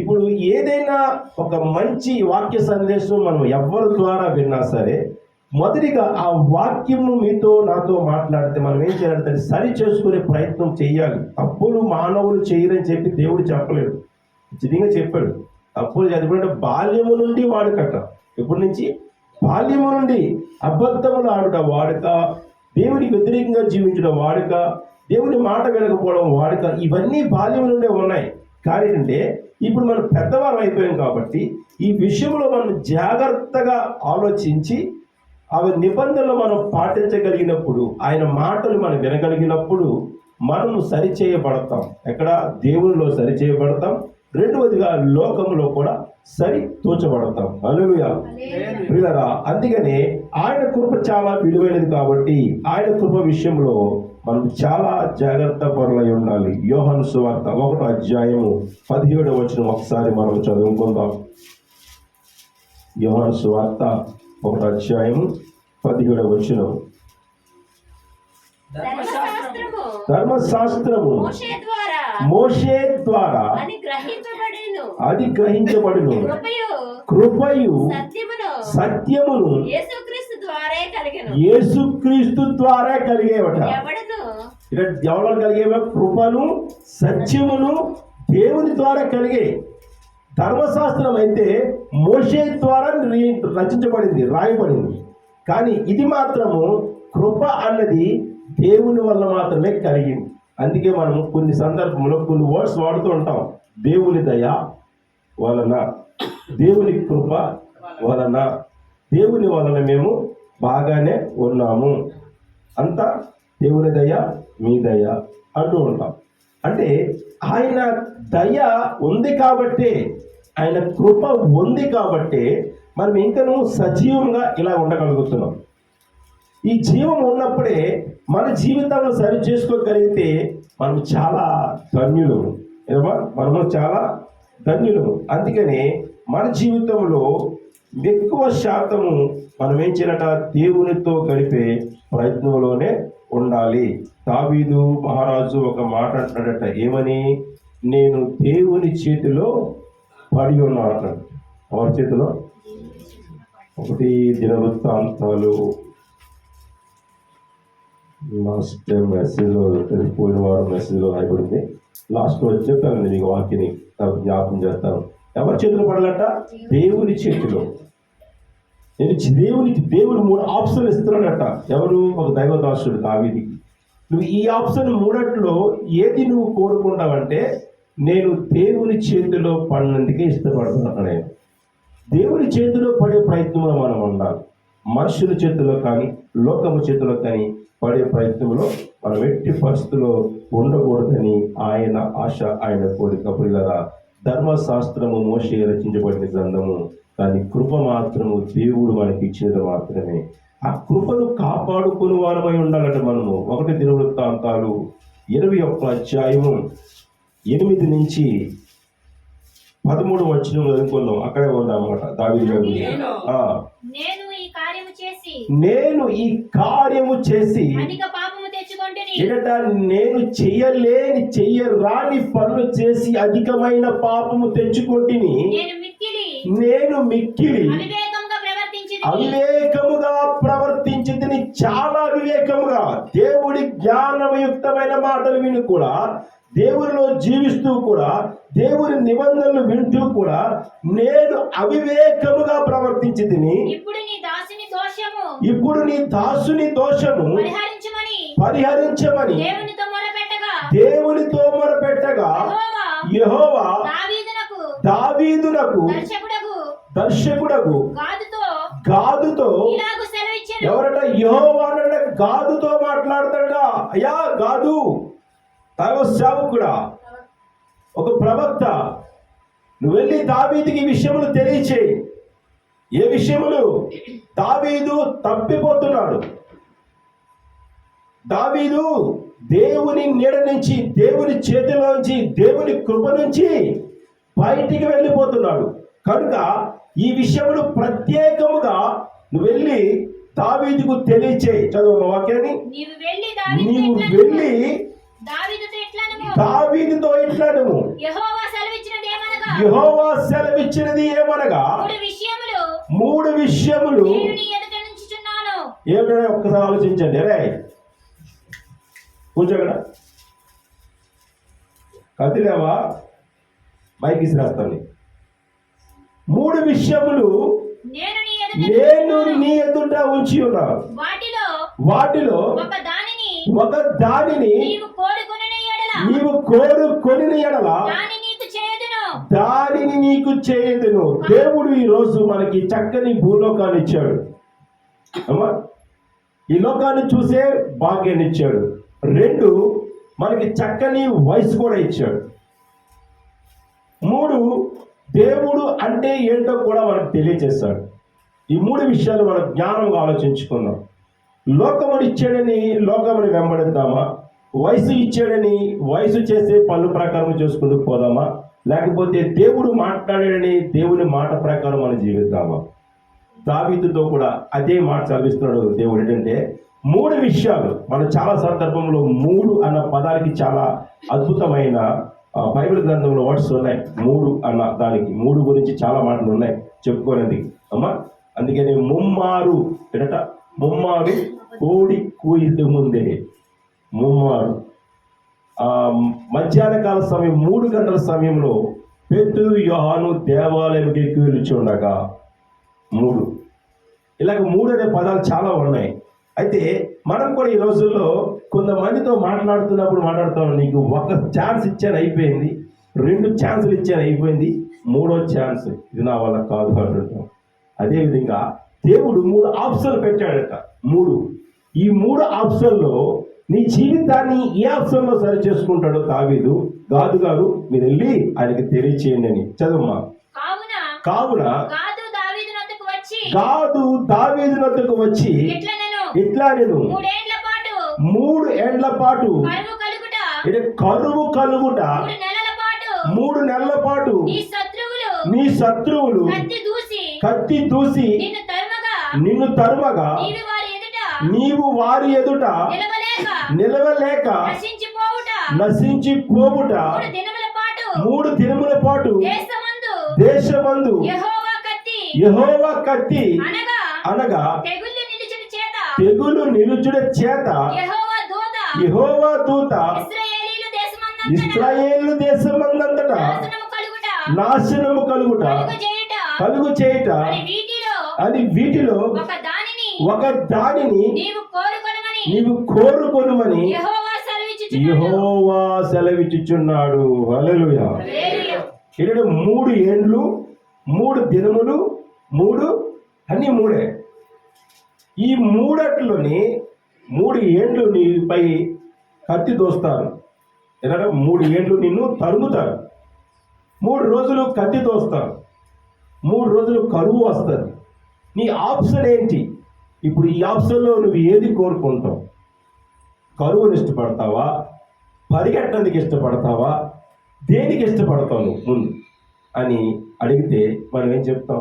A: ఇప్పుడు ఏదైనా ఒక మంచి వాక్య సందేశం మనం ఎవరి ద్వారా విన్నా సరే, మొదటిగా ఆ వాక్యము మీతో నాతో మాట్లాడితే మనం ఏం చేయాలంటే సరి చేసుకునే ప్రయత్నం చేయాలి. తప్పులు మానవులు చేయరని చెప్పి దేవుడు చెప్పలేడు, ఖచ్చితంగా చెప్పాడు. తప్పులు చదివినట్టు బాల్యము నుండి వాడుకట. ఎప్పటి నుంచి? బాల్యము నుండి అబద్ధములు ఆడుట వాడుక, దేవునికి వ్యతిరేకంగా జీవించడం వాడుక, దేవుని మాట వినకపోవడం వాడుక, ఇవన్నీ బాల్యం నుండే ఉన్నాయి. కానీ అంటే ఇప్పుడు మనం పెద్దవారం అయిపోయాం కాబట్టి ఈ విషయంలో మనం జాగ్రత్తగా ఆలోచించి అవి నిబంధనలు మనం పాటించగలిగినప్పుడు, ఆయన మాటలు మనం వినగలిగినప్పుడు మనము సరిచేయబడతాం. ఎక్కడ? దేవునిలో సరిచేయబడతాం. రెండవదిగా లోకంలో కూడా సరి తోచబడతాం. హల్లెలూయా. ప్రియులారా, అందుకనే ఆయన కృప చాలా విలువైనది కాబట్టి ఆయన కృప విషయంలో మనం చాలా జాగ్రత్త పరులై ఉండాలి. యోహాను సువార్త 1:17 ఒకసారి మనం చదువుకుందాం. యోహాను సువార్త 1:17 ధర్మశాస్త్రము మోషే ద్వారా అది గ్రహించబడును, కృపయు సత్యమును యేసుక్రీస్తు ద్వారా కలిగేవట. ఎవరు కలిగేవా? కృపను సత్యమును దేవుని ద్వారా కలిగే. ధర్మశాస్త్రం అయితే మోషే ద్వారా రచించబడింది, రాయబడింది. కానీ ఇది మాత్రము కృప అన్నది దేవుని వల్ల మాత్రమే కలిగింది. అందుకే మనం కొన్ని సందర్భంలో కొన్ని వర్డ్స్ వాడుతూ ఉంటాం. దేవుని దయ వలన, దేవుని కృప వలన, దేవుని వలన మేము బాగానే ఉన్నాము, అంతా దేవుని దయ, మీ దయ అంటూ ఉంటాం. అంటే ఆయన దయ ఉంది కాబట్టి, ఆయన కృప ఉంది కాబట్టి మనం ఇంకనూ సజీవంగా ఇలా ఉండగలుగుతున్నాం. ఈ జీవం ఉన్నప్పుడే మన జీవితంలో సరి చేసుకోగలిగితే మనం చాలా ధన్యులు. మనము చాలా ధన్యులు. అందుకనే మన జీవితంలో ఎక్కువ శాతము మనం ఏం చేయాలట? దేవునితో గడిపే ప్రయత్నంలోనే ఉండాలి. దావీదు మహారాజు ఒక మాట అంటాడట, ఏమని? నేను దేవుని చేతిలో పడి ఉన్నాడు. ఎవరి చేతిలో? 1 దినవృత్తాంతాలు లాస్ట్ మెసేజ్లో, పోయిన వారం మెసేజ్లో రాయబడింది. లాస్ట్లో వచ్చి చెప్తాను మీకు వాక్యని జ్ఞాపకం చేస్తాను. ఎవరి చేతిలో పడాలట? దేవుని చేతిలో. నేను దేవుడు 3 ఆప్షన్ ఇస్తున్నాడట. ఎవరు? ఒక దైవదాసుడు దావీదుకి. నువ్వు ఈ ఆప్షన్ 3లో ఏది నువ్వు కోరుకుంటావంటే, నేను దేవుని చేతిలో పడినందుకే ఇష్టపడుతున్నాను. నేను దేవుని చేతిలో పడే ప్రయత్నంలో మనం ఉండాలి. మనుషుల చేతిలో కానీ లోకము చేతిలో కానీ పడే ప్రయత్నంలో మనం ఎట్టి పరిస్థితుల్లో ఉండకూడదని ఆయన ఆశ, ఆయన కోరిక. ప్రియులారా, ధర్మశాస్త్రము మోషే రచించబడిన గ్రంథము, కానీ కృప మాత్రము దేవుడు మనకి ఇచ్చేది మాత్రమే. ఆ కృపను కాపాడుకుని వారమై ఉండాలంటే మనము 1 దినవృత్తాంతాలు 21:8 నుంచి 13 చదువుకుందాం. అక్కడే ఉందన్నమాట. దావీదు గారు, నేను ఈ కార్యము చేసి నేను చెయ్యరాని పనులు చేసి అధికమైన పాపము తెచ్చుకొంటిని. నేను మిక్కిలి అవివేకముగా ప్రవర్తించింది, చాలా అవివేకముగా. దేవుడి జ్ఞానయుక్తమైన మాటలు విని కూడా, దేవునిలో జీవిస్తూ కూడా, దేవుని నిబంధనలు వింటూ కూడా నేను అవివేకముగా ప్రవర్తించింది. ఇప్పుడు నీ దాసుని దోషము పరిహరించమని దేవునితో మొరపెట్టగా యెహోవా దావీదునకు దర్శకుడగు గాదుతో, ఎవరట? యెహోవా అన్నాడు. గాదుతో మాట్లాడతాడా? అయ్యా గాదు, దైవ సేవకుడా, ఒక ప్రవక్త, నువ్వు వెళ్ళి దావీదుకి ఈ విషయములు తెలియచేయి. ఏ విషయములు? దావీదు తప్పిపోతున్నాడు, దావీదు దేవుని నీడ నుంచి, దేవుని చేతిలోంచి, దేవుని కృప నుంచి బయటికి వెళ్ళిపోతున్నాడు. కనుక ఈ విషయములు ప్రత్యేకముగా నువ్వు వెళ్ళి దావీదుకు తెలియచేయి. చదువు వాక్యాన్ని.
D: నీవు వెళ్ళి దావీదుతో ఇట్లనము, యెహోవా సెలవిచ్చినది ఏమనగా మూడు విషయములు
A: ఏమిటో ఒక్కసారి ఆలోచించండి. రే కూర్చోగడ కదిలేవా, మైక్ ఇసిరేస్తాను. మూడు విషయములు నేను నీ ఎదుట ఉంచి ఉన్నాను, వాటిలో ఒక దానిని నీవు కోరుకొని ఎడల దానిని నీకు చేయదును. దేవుడు ఈ రోజు మనకి చక్కని భూలోకాన్ని ఇచ్చాడు. అమ్మా, ఈ లోకాన్ని చూసే భాగ్యాన్ని ఇచ్చాడు. 2, మనకి చక్కని వయసు కూడా ఇచ్చాడు. 3, దేవుడు అంటే ఏంటో కూడా మనకు తెలియజేస్తాడు. ఈ 3 విషయాలు మనం జ్ఞానంగా ఆలోచించుకుందాం. లోకముని ఇచ్చాడని లోకముని వెంబడిద్దామా? వయసు ఇచ్చాడని వయసు చేసే పనుల ప్రకారం చేసుకుంటూ పోదామా? లేకపోతే దేవుడు మాట్లాడాడని దేవుని మాట ప్రకారం మనం జీవిద్దామా? దావీదుతో కూడా అదే మాట చదివిస్తున్నాడు దేవుడు. ఏంటంటే 3 విషయాలు. మనం చాలా సందర్భంలో 3 అన్న పదానికి చాలా అద్భుతమైన బైబిల్ గ్రంథంలో వర్డ్స్ ఉన్నాయి. 3 అన్న దానికి 3 గురించి చాలా మాటలు ఉన్నాయి చెప్పుకోనేది అమ్మా. అందుకని ముమ్మారు ఏంటట, ముమ్మారు కోడి కూయితే ముందే, ముమ్మారు మధ్యాహ్న కాల సమయం 3 గంటల సమయంలో పేతురు యోహాను దేవాలయంకి ఎక్కి వెళ్ళుచుండగా 3 ఇలాగ 3 అనే పదాలు చాలా ఉన్నాయి. అయితే మనం కూడా ఈ రోజుల్లో కొంతమందితో మాట్లాడుతాం, నీకు ఒక ఛాన్స్ ఇచ్చాను అయిపోయింది, 2 ఛాన్సులు ఇచ్చాను అయిపోయింది, 3వ ఛాన్స్ ఇది నా వల్ల కాదు అంటుంటాం. అదేవిధంగా దేవుడు 3 ఆప్షన్లు పెట్టాడట. 3 ఈ 3 ఆప్షన్లో నీ జీవితాన్ని ఏ ఆప్షన్లో సరి చేసుకుంటాడో దావీదు, గాదు గారు మీరు వెళ్ళి ఆయనకి తెలియచేయండి అని. చదువుమా. కావున గాదు దావీదు నొద్దకు వచ్చి ఇట్లా నేను 3 ఏండ్ల పాటు కరువు కలుగుట, 3 నెలల పాటు నీ శత్రువులు కత్తి దూసి నిన్ను తరుమగా నీవు వారి ఎదుట నిలవలేక నశించిపోవుట 3 దినముల పాటు దేశమందు యెహోవా కత్తి అనగా తెగులు నిలుచుడ చేత యెహోవా దూత ఇశ్రాయేలు దేశమందంతటా నాశనము కలుగు చేయుట అని వీటిలో ఒక దానిని నీవు కోరుకొనుమని యెహోవా సెలవిచ్చుచున్నాడు. హల్లెలూయా. ఇక్కడ 3 ఏండ్లు, 3 దినములు, 3 అన్ని 3. ఈ 3 ఏండ్లు నీపై కత్తి దోస్తారు. ఎందుకంటే 3 ఏండ్లు నిన్ను తరుముతారు, 3 రోజులు కత్తి దోస్తారు, 3 రోజులు కరువు వస్తుంది. నీ ఆప్షన్ ఏంటి? ఇప్పుడు ఈ ఆప్షన్లో నువ్వు ఏది కోరుకుంటావు? కరువుని ఇష్టపడతావా? పరిగెట్టడానికి ఇష్టపడతావా? దేనికి ఇష్టపడతావు నువ్వు ముందు అని అడిగితే మనం ఏం చెప్తాం?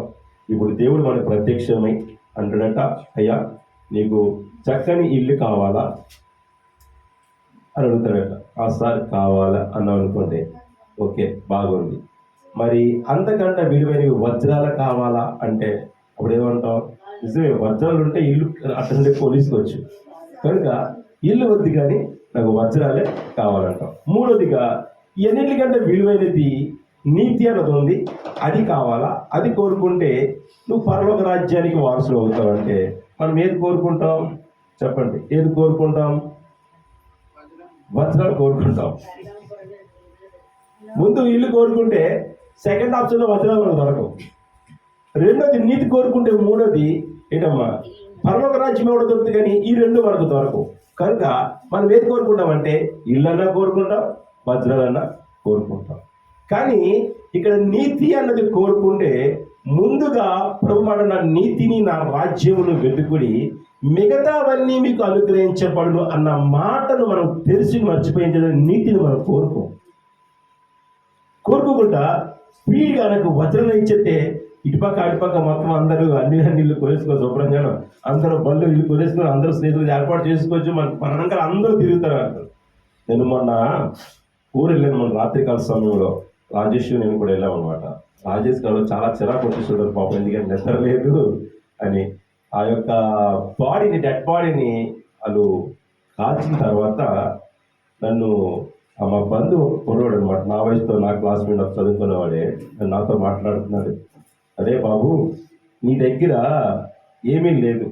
A: ఇప్పుడు దేవుడు మనకు ప్రత్యక్షమై అంటాడట, అయ్యా నీకు చక్కని ఇల్లు కావాలా అని అడుగుతాడట. సార్ కావాలా అన్నావు అనుకోండి, ఓకే బాగుంది. మరి అంతకంటే విలువైనవి వజ్రాలు కావాలా అంటే అప్పుడు ఏమంటాం? నిజమే, వజ్రాలు ఉంటే ఇల్లు అట్లా పోలీసుకోవచ్చు, కనుక ఇల్లు వద్దు కానీ నాకు వజ్రాలే కావాలంటాం. 3వదిగా ఎన్నిటికంటే విలువైనది నీతి అన్నది ఉంది, అది కావాలా, అది కోరుకుంటే నువ్వు పరలోక రాజ్యానికి వారసులు అవుతావంటే మనం ఏది కోరుకుంటాం చెప్పండి? ఏది కోరుకుంటాం? వజ్రాలు కోరుకుంటాం. ముందు ఇల్లు కోరుకుంటే సెకండ్ ఆప్షన్లో వజ్రాలు మనకు దొరకవు. 2వది నీతి కోరుకుంటే 3వది ఏంటమ్మా పరలోక రాజ్యం ఎవడో దొరుకుతుంది, కానీ ఈ 2 మనకు దొరకవు. కనుక మనం ఏది కోరుకుంటామంటే ఇల్లన్నా కోరుకుంటాం, వజ్రాలన్నా కోరుకుంటాం. కానీ ఇక్కడ నీతి అన్నది కోరుకుంటే ముందుగా ప్రభు మాట, నా నీతిని నా రాజ్యమును వెతుకుడి మిగతావన్నీ మీకు అనుగ్రహించబడును అన్న మాటను మనం తెలిసి మర్చిపోయించే నీతిని మనం కోరుకోకుండా స్పీడ్గా నాకు వజ్రం ఇచ్చేస్తే ఇటుపక్క అటుపక్క మొత్తం అందరూ అన్ని ఇల్లు కొనేసుకో శుభ్రంగా, అందరూ బళ్ళు ఇల్లు కొనేసుకొని అందరూ స్నేహితులు ఏర్పాటు చేసుకోవచ్చు, మన వెనకాల అందరూ తిరుగుతారు అంటారు. నేను మొన్న ఊరు వెళ్ళాను, మన రాత్రికాల సమయంలో రాజేష్ నేను కూడా వెళ్ళాం అనమాట. రాజేష్ గారు చాలా చిరాకు వచ్చేసాడు పాపం, ఎందుకంటే నిద్ర లేదు అని. ఆ యొక్క బాడీని, డెడ్ బాడీని వాళ్ళు కాల్చిన తర్వాత నన్ను మా బంధువు కుర్రోడు అనమాట, నా వయసుతో నా క్లాస్మేట్ చదువుకునేవాడే, నాతో మాట్లాడుతున్నాడు. అదే బాబు, నీ దగ్గర ఏమీ లేదు,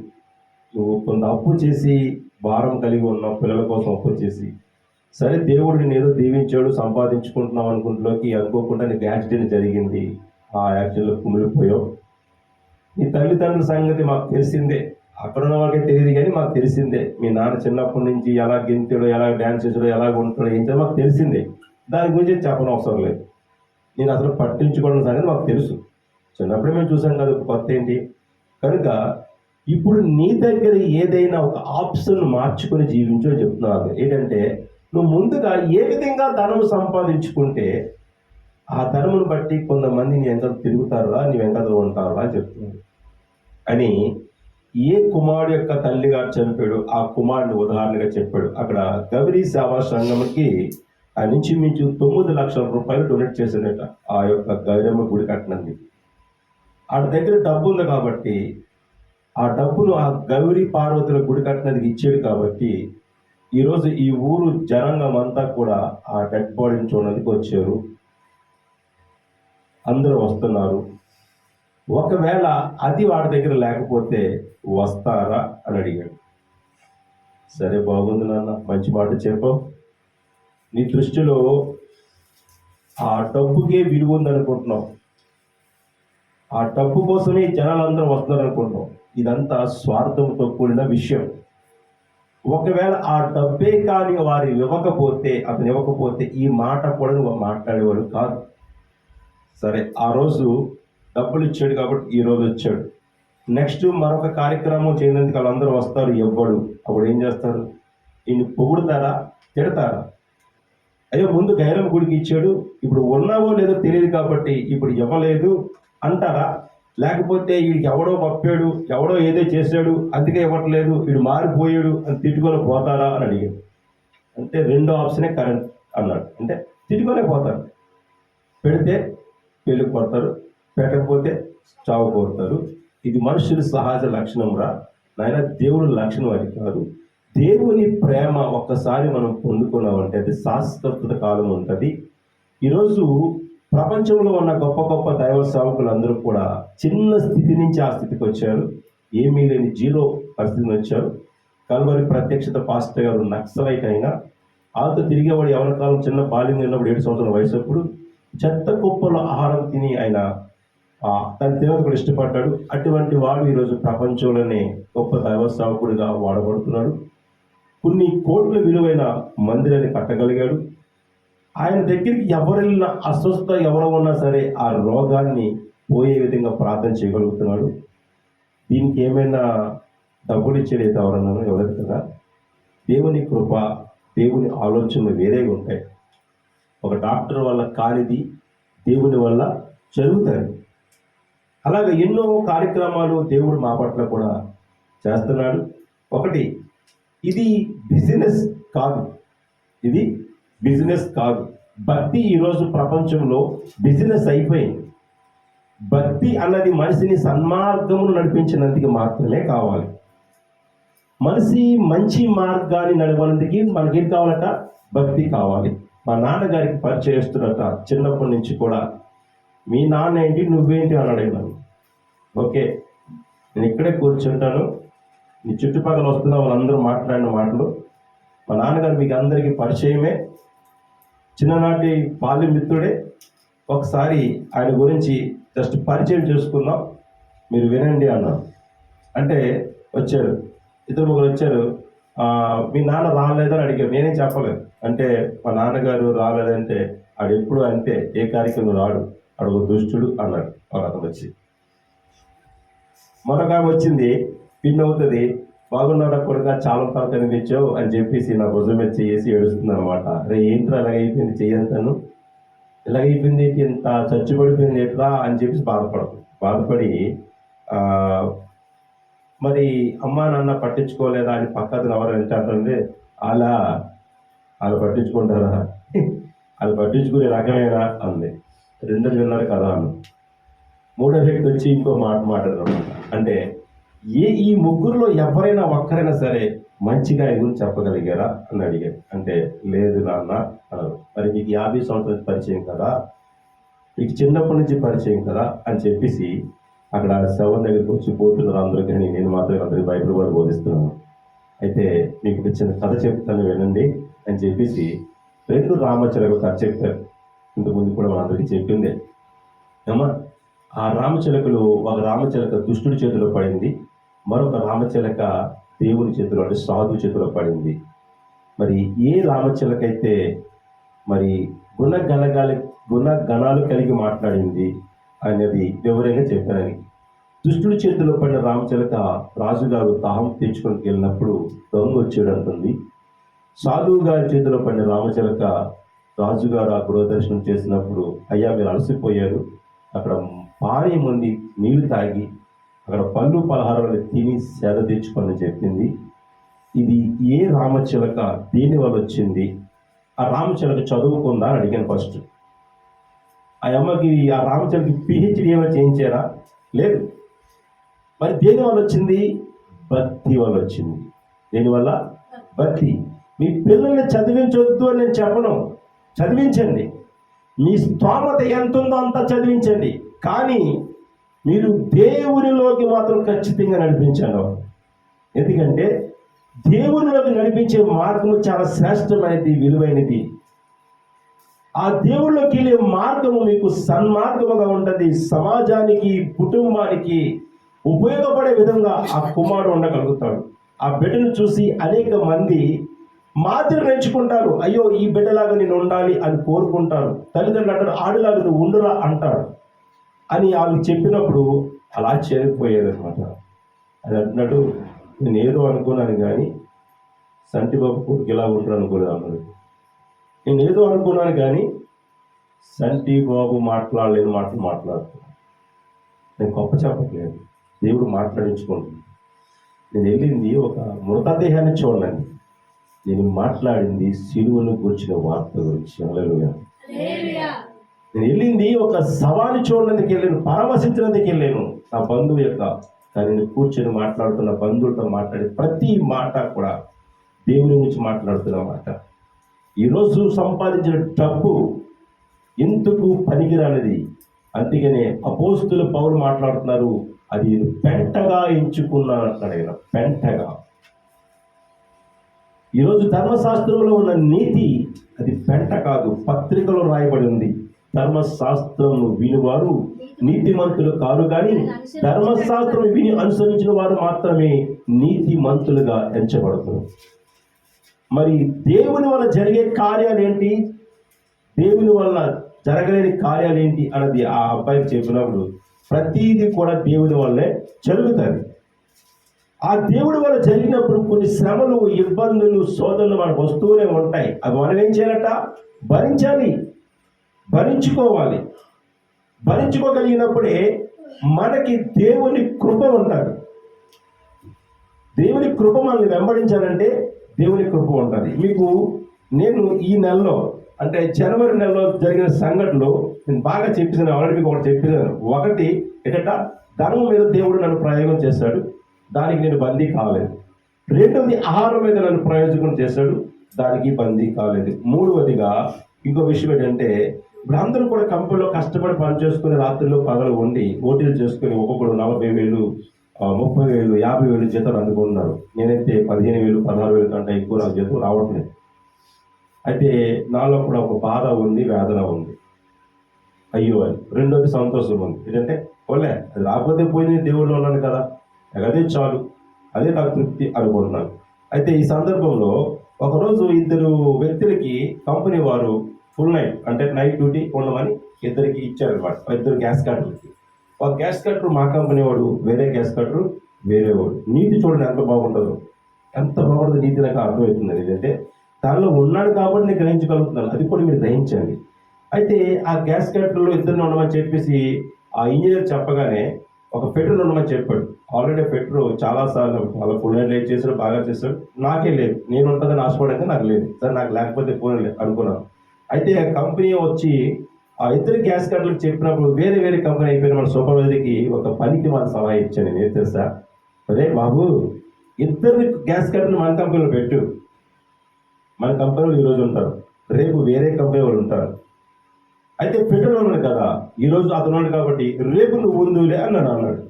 A: నువ్వు కొంత అప్పు చేసి భారం కలిగి ఉన్నావు, పిల్లల కోసం అప్పు చేసి, సరే దేవుడు నేను ఏదో దీవించాడు సంపాదించుకుంటున్నావు అనుకుంటులోకి అనుకోకుండా నీకు యాక్సిడెంట్ జరిగింది, ఆ యాక్సిడెంట్లో కుమిలిపోయావు. నీ తల్లిదండ్రుల సంగతి మాకు తెలిసిందే, అక్కడ ఉన్న వాళ్ళకే తెలియదు కానీ మాకు తెలిసిందే. మీ నాన్న చిన్నప్పటి నుంచి ఎలా గెంతాడో, ఎలా డ్యాన్స్ చేసాడో, ఎలా ఉంటాడో ఏం చేయాలో మాకు తెలిసిందే. దాని గురించి చెప్పడం అవసరం లేదు, నేను అసలు పట్టించుకోవడం సంగతి మాకు తెలుసు. చిన్నప్పుడే మేము చూసాం కదా, కొత్త ఏంటి. కనుక ఇప్పుడు నీ దగ్గర ఏదైనా ఒక ఆప్షన్ మార్చుకొని జీవించు అని చెప్తున్నాను. ఏంటంటే నువ్వు ముందుగా ఏ విధంగా ధనము సంపాదించుకుంటే ఆ ధనమును బట్టి కొంతమంది నీ వెంకట తిరుగుతారా, నీ వెంకటలో ఉంటారా అని చెప్తున్నాడు. అని ఏ కుమారుడు యొక్క తల్లి గారు చనిపోయాడు ఆ కుమారుని ఉదాహరణగా చెప్పాడు. అక్కడ గౌరీ సేవా సంఘంకి ఆ నుంచి మించు 9 లక్షల రూపాయలు డొనేట్ చేశాడట ఆ యొక్క గౌరమ్మ గుడి కట్టడానికి. ఆ దగ్గర డబ్బు ఉంది కాబట్టి ఆ డబ్బును ఆ గౌరీ పార్వతుల గుడి కట్టడానికి ఇచ్చాడు కాబట్టి ఈరోజు ఈ ఊరు జనాంగం అంతా కూడా ఆ డెడ్ బాడీని చూడడానికి వచ్చారు, అందరూ వస్తున్నారు. ఒకవేళ అది వాడి దగ్గర లేకపోతే వస్తారా అని అడిగాడు. సరే బాగుంది నాన్న, మంచి మాట చెప్పావు. నీ దృష్టిలో ఆ డబ్బుకే విలువ ఉందనుకుంటున్నావు, ఆ డబ్బు కోసమే జనాలందరూ వస్తున్నారు అనుకుంటున్నావు. ఇదంతా స్వార్థంతో కూడిన విషయం. ఒకవేళ ఆ డబ్బే కానీ వారు అతను ఇవ్వకపోతే ఈ మాట కూడా నువ్వు మాట్లాడేవాడు కాదు. సరే, ఆ రోజు డబ్బులు ఇచ్చాడు కాబట్టి ఈ రోజు వచ్చాడు. నెక్స్ట్ మరొక కార్యక్రమం చేయడానికి వాళ్ళందరూ వస్తారు, ఇవ్వడు. అప్పుడు ఏం చేస్తారు? ఈయన పొగుడుతారా, తిడతారా? అయ్యో ముందు గైరమ్మ గుడికి ఇచ్చాడు, ఇప్పుడు ఉన్నావో లేదో తెలియదు కాబట్టి ఇప్పుడు ఇవ్వలేదు అంటారా? లేకపోతే వీడికి ఎవడో పంపాడు, ఎవడో ఏదో చేశాడు అందుకే ఇవ్వట్లేదు, వీడు మారిపోయాడు అని తిట్టుకొని పోతారా అని అడిగాడు. అంటే రెండో ఆప్షనే కరెంట్ అన్నాడు. అంటే తిట్టుకొనే పోతారు. పెడితే పెళ్ళి కొడతారు, పెట్టకపోతే చావు కోరుతారు. ఇది మనుషుల సహజ లక్షణం రా నాయన, దేవుడి లక్షణం అది కాదు. దేవుని ప్రేమ ఒక్కసారి మనం పొందుకున్నామంటే అది శాశ్వత కాలం ఉంటుంది. ఈరోజు ప్రపంచంలో ఉన్న గొప్ప గొప్ప దైవ సేవకులు అందరూ కూడా చిన్న స్థితి నుంచి ఆ స్థితికి వచ్చారు. ఏమీ లేని జీరో పరిస్థితిని వచ్చారు. కల్వరి ప్రత్యక్షత పాస్టర్ గారు నక్సలైట్ అయినా వాళ్ళతో తిరిగేవాడు ఎవరి కాలం చిన్న బాల్యం ఉన్నప్పుడు 7 సంవత్సరాల వయసు అప్పుడు చెత్త కుప్పలో ఆహారం తిని ఆయన తన తినకు కూడా ఇష్టపడ్డాడు. అటువంటి వాడు ఈరోజు ప్రపంచంలోనే గొప్ప దైవ సేవకుడిగా వాడబడుతున్నాడు. కొన్ని కోట్ల విలువైన మందిరాన్ని కట్టగలిగాడు. ఆయన దగ్గరికి ఎవరైనా అస్వస్థత ఎవరో ఉన్నా సరే ఆ రోగాన్ని పోయే విధంగా ప్రార్థన చేయగలుగుతున్నాడు. దీనికి ఏమైనా డబ్బులు ఇచ్చేది ఎవరన్నా ఎవరు కదా. దేవుని కృప, దేవుని ఆలోచనలు వేరేగా ఉంటాయి. ఒక డాక్టర్ వల్ల కానిది దేవుని వల్ల జరుగుతాయి. అలాగే ఎన్నో కార్యక్రమాలు దేవుడు మా పట్ల కూడా చేస్తున్నాడు. ఒకటి, ఇది బిజినెస్ కాదు, ఇది బిజినెస్ కాదు. భక్తి ఈరోజు ప్రపంచంలో బిజినెస్ అయిపోయింది. భక్తి అన్నది మనిషిని సన్మార్గమును నడిపించినందుకు మాత్రమే కావాలి. మనిషి మంచి మార్గాన్ని నడవనందుకు మనకేం కావాలట? భక్తి కావాలి. మా నాన్నగారికి పరిచయస్తున్నట చిన్నప్పటి నుంచి కూడా. మీ నాన్న ఏంటి, నువ్వేంటి అని అడిగినాను. ఓకే, నేను ఇక్కడే కూర్చుంటాను, నీ చుట్టుపక్కల వస్తున్న వాళ్ళందరూ మాట్లాడిన మాటలు మా నాన్నగారు మీకు అందరికీ పరిచయమే, చిన్ననాటి బాల్య మిత్రుడే. ఒకసారి ఆయన గురించి జస్ట్ పరిచయం చేసుకుందాం, మీరు వినండి అన్నాను. అంటే వచ్చారు, 2-3 వచ్చారు. మీ నాన్న రాలేదని అడిగారు. నేనేం చెప్పలేదు. అంటే మా నాన్నగారు రాలేదంటే ఆడు ఎప్పుడు అంతే, ఏ కార్యక్రమం రాడు, అడుగు దుష్టుడు అన్నాడు ఒక అతను వచ్చి. మరొక వచ్చింది, పిన్ అవుతుంది, బాగున్నాడా కొడుక చాలా తరగతి తెచ్చావు అని చెప్పేసి నా భుజం మీద చేసి ఏడుస్తుంది అనమాట. అరే ఏంట్రా అలాగైపోయింది చెయ్యంతాను, ఇలాగైపోయింది ఇంత చచ్చుబడిపోయింది ఎట్లా అని చెప్పేసి బాధపడి మరి అమ్మా నాన్న పట్టించుకోలేదా అని పక్కన ఎవరు ఏంటంటే వాళ్ళు పట్టించుకుంటారా, వాళ్ళు పట్టించుకునే రకమేనా అంది. రెండోది విన్నారు కదా అన్న. మూడో వ్యక్తి వచ్చి ఇంకో మాట్లాడమాట. అంటే ఈ ముగ్గురులో ఎవరైనా ఒక్కరైనా సరే మంచిగా ఈ గురించి చెప్పగలిగారా అని అడిగారు. అంటే లేదు నాన్న అన్నారు. మరి మీకు 50 సంవత్సరాల పరిచయం కదా, మీకు చిన్నప్పటి నుంచి పరిచయం కదా అని చెప్పేసి అక్కడ శవం దగ్గరికి వచ్చి పోతున్నారు అందరూ, కానీ నేను మాత్రం అందరికి బైబిల్ కూడా బోధిస్తున్నాను. అయితే మీకు ఒక చిన్న కథ చెప్తాను వినండి అని చెప్పేసి 2 రామచిలక కథ చెప్పారు. ఇంతకుముందు కూడా మనందరికీ చెప్పిందే ఏమా. ఆ రామచిలకలు, ఒక రామచిలక దుష్టుడి చేతిలో పడింది, మరొక రామచిలక దేవుని చేతిలో అంటే సాధు చేతిలో పడింది. మరి ఏ రామచిలకైతే మరి గుణగణాలు కలిగి మాట్లాడింది అనేది వివరంగా చెప్పానని. దుష్టుడి చేతిలో పడిన రామచిలక రాజుగారు దాహం తెచ్చుకొని వెళ్ళినప్పుడు దొంగ వచ్చాడు అంటుంది. సాధువు గారి చేతిలో పడిన రామచిలక రాజుగారు ఆ గృహదర్శనం చేసినప్పుడు అయ్యా మీరు అలసిపోయారు, అక్కడ భారీ మంది నీళ్లు తాగి అక్కడ పళ్ళు పలహారాలు తిని సేద తెచ్చుకొని చెప్పింది. ఇది ఏ రామచిలక దేని వల్ల వచ్చింది? ఆ రామచిలక చదువుకుందా అని అడిగాను ఫస్ట్. ఆ అమ్మకి ఆ రామచిలకి PhD ఏమైనా చేయించారా? లేదు. మరి దేని వల్ల వచ్చింది? భక్తి వల్ల వచ్చింది. దేనివల్ల? భక్తి. మీ పిల్లల్ని చదివించొద్దు అని నేను చెప్పను, చదివించండి. మీ స్తోమత ఎంత ఉందో అంతా చదివించండి, కానీ మీరు దేవునిలోకి మాత్రం ఖచ్చితంగా నడిపించాను. ఎందుకంటే దేవునిలోకి నడిపించే మార్గము చాలా శ్రేష్టమైనది, విలువైనది. ఆ దేవుళ్ళకి వెళ్ళే మార్గము మీకు సన్మార్గముగా ఉంటుంది. సమాజానికి, కుటుంబానికి ఉపయోగపడే విధంగా ఆ కుమారుడు ఉండగలుగుతాడు. ఆ బిడ్డను చూసి అనేక మంది మాదిరి నేర్చుకుంటారు. అయ్యో ఈ బిడ్డలాగా నేను ఉండాలి అని కోరుకుంటారు. తల్లిదండ్రులు అంటారు ఆడులాగా నువ్వు ఉండురా అంటాడు అని వాళ్ళు చెప్పినప్పుడు అలా చేరిపోయేది అనమాట. అది అంటున్నాడు, నేను ఏదో అనుకున్నాను కానీ సంటిబాబు కొడుకు ఇలా ఉంటాడు అనుకోలేదు అన్నాడు. నేను ఏదో అనుకున్నాను కానీ సంటి బాబు మాట్లాడలేని మాటలు మాట్లాడుతున్నాను. నేను గొప్ప చెప్పట్లేదు, దేవుడు మాట్లాడించుకుంటున్నాను. నేను వెళ్ళింది ఒక మృతదేహాన్ని చూడండి, నేను మాట్లాడింది సిలువను గురించిన వార్త గురించి. హల్లెలూయా. నేను వెళ్ళింది ఒక శవాన్ని చూడడానికి వెళ్ళాను, పరామర్శించడానికి వెళ్ళాను నా బంధువు యొక్క. కానీ నేను కూర్చొని మాట్లాడుతున్న బంధువులతో మాట్లాడే ప్రతి మాట కూడా దేవుని గురించి మాట్లాడుతున్న మాట. ఈరోజు సంపాదించిన డబ్బు ఎందుకు పనికిరానిది. అందుకనే అపోస్తుల పౌలు మాట్లాడుతున్నారు, అది నేను పెంటగా ఎంచుకున్నాను అంటాడు ఆయన. పెంటగా. ఈరోజు ధర్మశాస్త్రంలో ఉన్న నీతి అది పెంట కాదు, పత్రికలో రాయబడి ఉంది. ధర్మశాస్త్రము వినివారు నీతిమంతులు కాదు, కానీ ధర్మశాస్త్రం విని అనుసరించిన వారు మాత్రమే నీతిమంతులుగా ఎంచబడుతున్నారు. మరి దేవుని వల్ల జరిగే కార్యాలు ఏంటి, దేవుని వల్ల జరగలేని కార్యాలు ఏంటి అన్నది ఆ అబ్బాయికి చెప్పినప్పుడు ప్రతీది కూడా దేవుని వల్లే జరుగుతుంది. ఆ దేవుడి వల్ల జరిగినప్పుడు కొన్ని శ్రమలు, ఇబ్బందులు, శోధనలు మనకు వస్తూనే ఉంటాయి. అవి మనం ఏం చేయాలట? భరించాలి, భరించుకోవాలి. భరించుకోగలిగినప్పుడే మనకి దేవుని కృప ఉంటుంది. దేవుని కృప మనల్ని వెంబడించాలంటే దేవుని కృప ఉంటుంది. మీకు నేను ఈ నెలలో అంటే జనవరి నెలలో జరిగిన సంఘటనలు నేను బాగా చెప్పేసాను. ఆల్రెడీ మీకు ఒకటి చెప్పేసాను. ఒకటి ఏంటంటే ధనం మీద దేవుడు నన్ను ప్రయోగం చేశాడు, దానికి నేను బందీ కాలేదు. రెండవది ఆహారం మీద నన్ను ప్రయోజనం చేశాడు, దానికి బందీ కాలేదు. మూడవదిగా ఇంకో విషయం ఏంటంటే ఇప్పుడు అందరూ కూడా కంపెనీలో కష్టపడి పనిచేసుకుని రాత్రిలో పగలు ఉండి ఓటీలు చేసుకుని ఒక్కొక్కడు 40,000, 30,000, 50,000 జీతం అందుకుంటున్నారు. నేనైతే 15,000, 16,000 కంటే ఎక్కువ నాకు జీతం రావట్లేదు. అయితే నాలో కూడా ఒక బాధ ఉంది, వేదన ఉంది, అయ్యో అని. రెండోది సంతోషం ఉంది. ఏంటంటే పోలే అది రాకపోతే పోయింది, దేవుళ్ళు ఉన్నాను కదా, అదే చాలు, అదే నాకు తృప్తి అనుకుంటున్నాను. అయితే ఈ సందర్భంలో ఒకరోజు 2 వ్యక్తులకి కంపెనీ వారు ఫుల్ నైట్ అంటే నైట్ డ్యూటీ ఉండమని ఇద్దరికి ఇచ్చారనమాట. 2 గ్యాస్ కట్టర్లకి. ఒక గ్యాస్ కట్టరు మా కంపెనీ వాడు, వేరే గ్యాస్ కట్టరు వేరేవాడు. నీతి చూడండి ఎంత బాగుంటుందో, ఎంత బాగుంటుందో నీతి. నాకు అర్థమవుతుంది ఏంటంటే దానిలో ఉన్నాడు కాబట్టి నేను గ్రహించగలుగుతున్నాను. అది కూడా మీరు గ్రహించండి. అయితే ఆ గ్యాస్ కట్టర్లో ఇద్దరిని ఉండమని చెప్పేసి ఆ ఇంజనీర్ చెప్పగానే ఒక ఫిట్టర్ ఉండమని చెప్పాడు. ఆల్రెడీ ఫిట్టర్ చాలాసార్లు వాళ్ళ ఫుల్ నైట్ లేట్ చేశాడు, బాగా చేశాడు. నాకే లేదు, నేను ఉంటుందని ఆశపడంగా నాకు లేదు సార్, నాకు లేకపోతే ఫోన్ అనుకున్నాను. అయితే ఆ కంపెనీ వచ్చి ఆ ఇద్దరు గ్యాస్ కట్టర్లకు చెప్పినప్పుడు వేరే వేరే కంపెనీ అయిపోయిన మన సూపర్వైజర్కి ఒక పనికి మన సలహా ఇచ్చాను. నేను ఏం తెలుసా, అరే బాబు, ఇద్దరు గ్యాస్ కట్టర్లు మన కంపెనీలో పెట్టు. మన కంపెనీలో ఈరోజు ఉంటారు, రేపు వేరే కంపెనీ వాళ్ళు ఉంటారు. అయితే ఫిట్టర్ ఉన్నాడు కదా, ఈరోజు అతను ఉన్నాడు కాబట్టి రేపు నువ్వు ఉందులే అన్నాడు.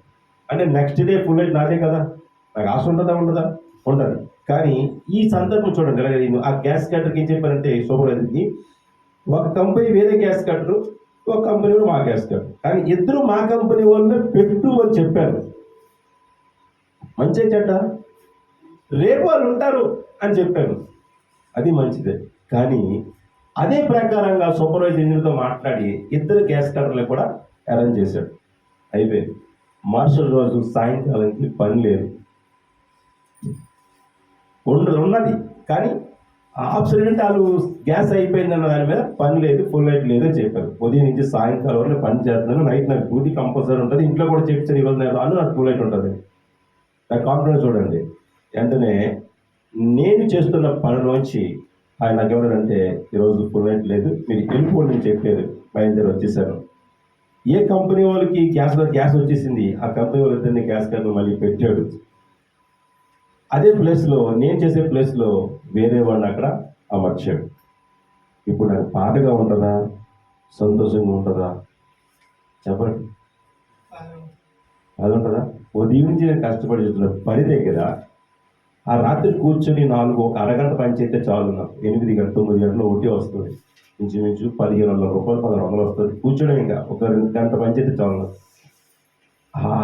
A: అంటే నెక్స్ట్ డే ఫుల్ నైట్ నాదే కదా, నాకు ఆశ ఉండదా? ఉండదు. కానీ ఈ సందర్భం చూడండి, నేను ఆ గ్యాస్ కట్టర్కి ఏం చెప్పానంటే సూపర్వైజర్కి, ఒక కంపెనీ వేరే గ్యాస్ కట్టరు, ఒక కంపెనీ మా గ్యాస్ కట్టరు, కానీ ఇద్దరు మా కంపెనీ వాళ్ళని పెట్టు అని చెప్పారు. మంచి చెడ్డ, రేపు వాళ్ళు ఉంటారు అని చెప్పాను, అది మంచిదే. కానీ అదే ప్రకారంగా సూపర్వైజర్ ఇంజనీర్తో మాట్లాడి ఇద్దరు గ్యాస్ కట్టర్లు కూడా అరేంజ్ చేశాడు. అయిపోయింది. మరుసటి రోజు సాయంకాలానికి పని లేదు, ఉన్నది కానీ ఆప్షన్ అంటే వాళ్ళు గ్యాస్ అయిపోయిందన్న దాని మీద పని లేదు, ఫుల్ నైట్ లేదని చెప్పారు. ఉదయం నుంచి సాయంకాలం వరకు పని చేస్తున్నాను, నైట్ నాకు డ్యూటీ కంపల్సరీ ఉంటుంది. ఇంట్లో కూడా చెప్తాను ఈరోజు నేను రాను, నాకు ఫుల్ నైట్ ఉంటుంది. నాకు కాన్ఫిడెన్స్ చూడండి. వెంటనే నేను చేస్తున్న పనిలోంచి ఆయన నాకు ఎవరంటే ఈరోజు ఫుల్ నైట్ లేదు, మీరు వెళ్ళిపోండి అని చెప్పారు. బయలుదేరి వచ్చేసాను. ఏ కంపెనీ వాళ్ళకి గ్యాస్ వచ్చేసింది, ఆ కంపెనీ వాళ్ళు ఇద్దరిని గ్యాస్ కట్టర్లు మళ్ళీ పెట్టాడు. అదే ప్లేస్లో, నేను చేసే ప్లేస్లో వేరే వాడిని అక్కడ అమర్చాడు. ఇప్పుడు నాకు బాధగా ఉంటుందా, సంతోషంగా ఉంటుందా చెప్పండి? అది ఉంటుందా? ఉదయం నుంచి నేను కష్టపడి చూస్తున్న పని దగ్గర ఆ రాత్రి కూర్చొని ఒక అరగంట పని చేస్తే చాలు, నాకు 8 గంటలు 9 గంటలు ఒకటి వస్తుంది, ఇంచుమించు 1500 రూపాయలు 1600 వస్తుంది. కూర్చోడం ఇంకా ఒక 2 గంట పని చేస్తే చాలు.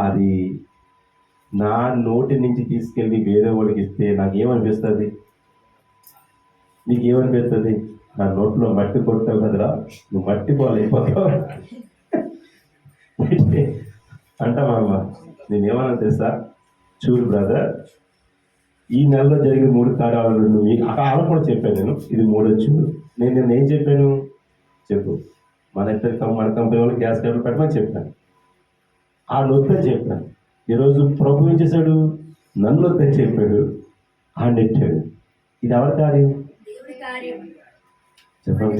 A: అది నా నోటి నుంచి తీసుకెళ్ళి వేరే వాడికి ఇస్తే నాకేమనిపిస్తుంది? నీకేమనిపిస్తుంది? నా నోట్లో మట్టి కొట్టావు కదరా, నువ్వు మట్టి పోలేకపోతావు అంటామా? నేనేమన్నా తెలుసా, చూడు బ్రదర్, ఈ నెలలో జరిగిన 3 కార్యాలు నువ్వు అలా కూడా చెప్పాను. నేను ఇది 3 చూడు. నేను ఏం చెప్పాను చెప్పు? మన కంపెనీ వాళ్ళు గ్యాస్ కట్టర్లు పెట్టమని చెప్పాను, ఆ నొద్దని చెప్పాను. ఈరోజు ప్రభు ఏం చేశాడు? నన్ను వద్దని చెప్పాడు, ఆ నెట్టాడు. ఇది ఎవరి కార్యం చెప్పండి?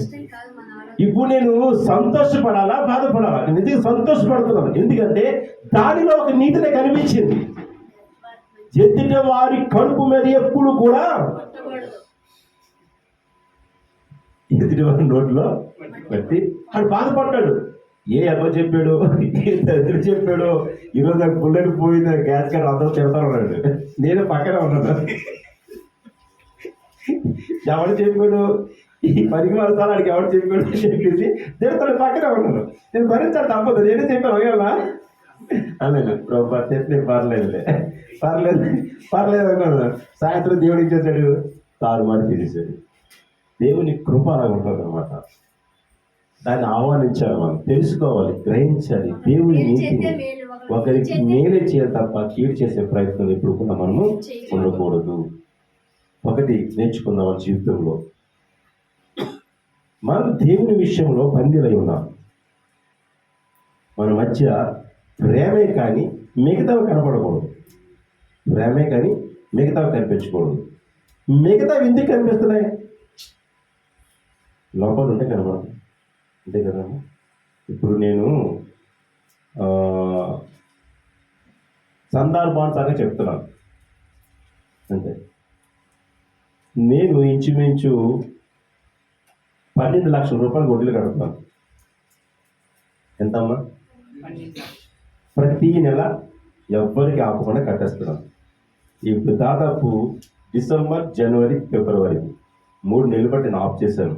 A: ఇప్పుడు నేను సంతోషపడాలా, బాధపడాలా? నేను ఎందుకు సంతోషపడుతున్నాను? ఎందుకంటే దానిలో ఒక నీతిని కనిపించింది. ఎత్తిన వారి కడుపు మీద ఎప్పుడు కూడా ఎత్తిన వారి నోట్లో పెట్టి వాడు బాధపడ్డాడు. ఏ ఎవరు చెప్పాడు, ఎదురు చెప్పాడు, ఈరోజు నాకు పుల్లడి పోయింది, గ్యాస్ కట్టర్ అందరూ తిడతా ఉన్నాడు, నేను పక్కన ఉన్నాను. ఎవరు చెప్పాడు? ఈ 10 వరసాలు ఆడికి ఎవరు చెప్పాడు చెప్పేసి తిడతాడు, పక్కనే ఉన్నాను. నేను భరించాలి, తప్పదు. నేనే చెప్పాను అయ్యా అన్నాను, ప్రభా చెప్పలే, పర్లేదు అన్నాను. సాయంత్రం దేవుడు ఏం చేశాడు? తారుమారు చేసేసాడు. దేవుని కృప అలా ఉంటుంది అనమాట. దాన్ని ఆహ్వానించాలి, మనం తెలుసుకోవాలి, గ్రహించాలి. దేవుని నీతిని ఒకరికి మేలే చేయాలి తప్ప కీడు చేసే ప్రయత్నం ఎప్పుడు కూడా మనము ఉండకూడదు. ఒకటి నేర్చుకుందాం మన జీవితంలో, మనం దేవుని విషయంలో బందీలై ఉన్నాం. మన మధ్య ప్రేమే కానీ మిగతావి కనపడకూడదు, ప్రేమే కానీ మిగతావి కనిపించకూడదు. మిగతావి ఎందుకు కనిపిస్తున్నాయి? లోపల ఉంటే కనపడదు, అంతే కదా. ఇప్పుడు నేను సందర్భానుసారంగా చెప్తున్నాను అంతే. నేను ఇంచుమించు 12 లక్షల రూపాయలు వడ్డీలు కడుతున్నాను. ఎంతమ్మా? ప్రతి నెల ఎవ్వరికి ఆపకుండా కట్టేస్తున్నాను. ఇప్పుడు దాదాపు డిసెంబర్, జనవరి, ఫిబ్రవరి 3 నెలలు బట్టి నేను ఆఫ్ చేశాను.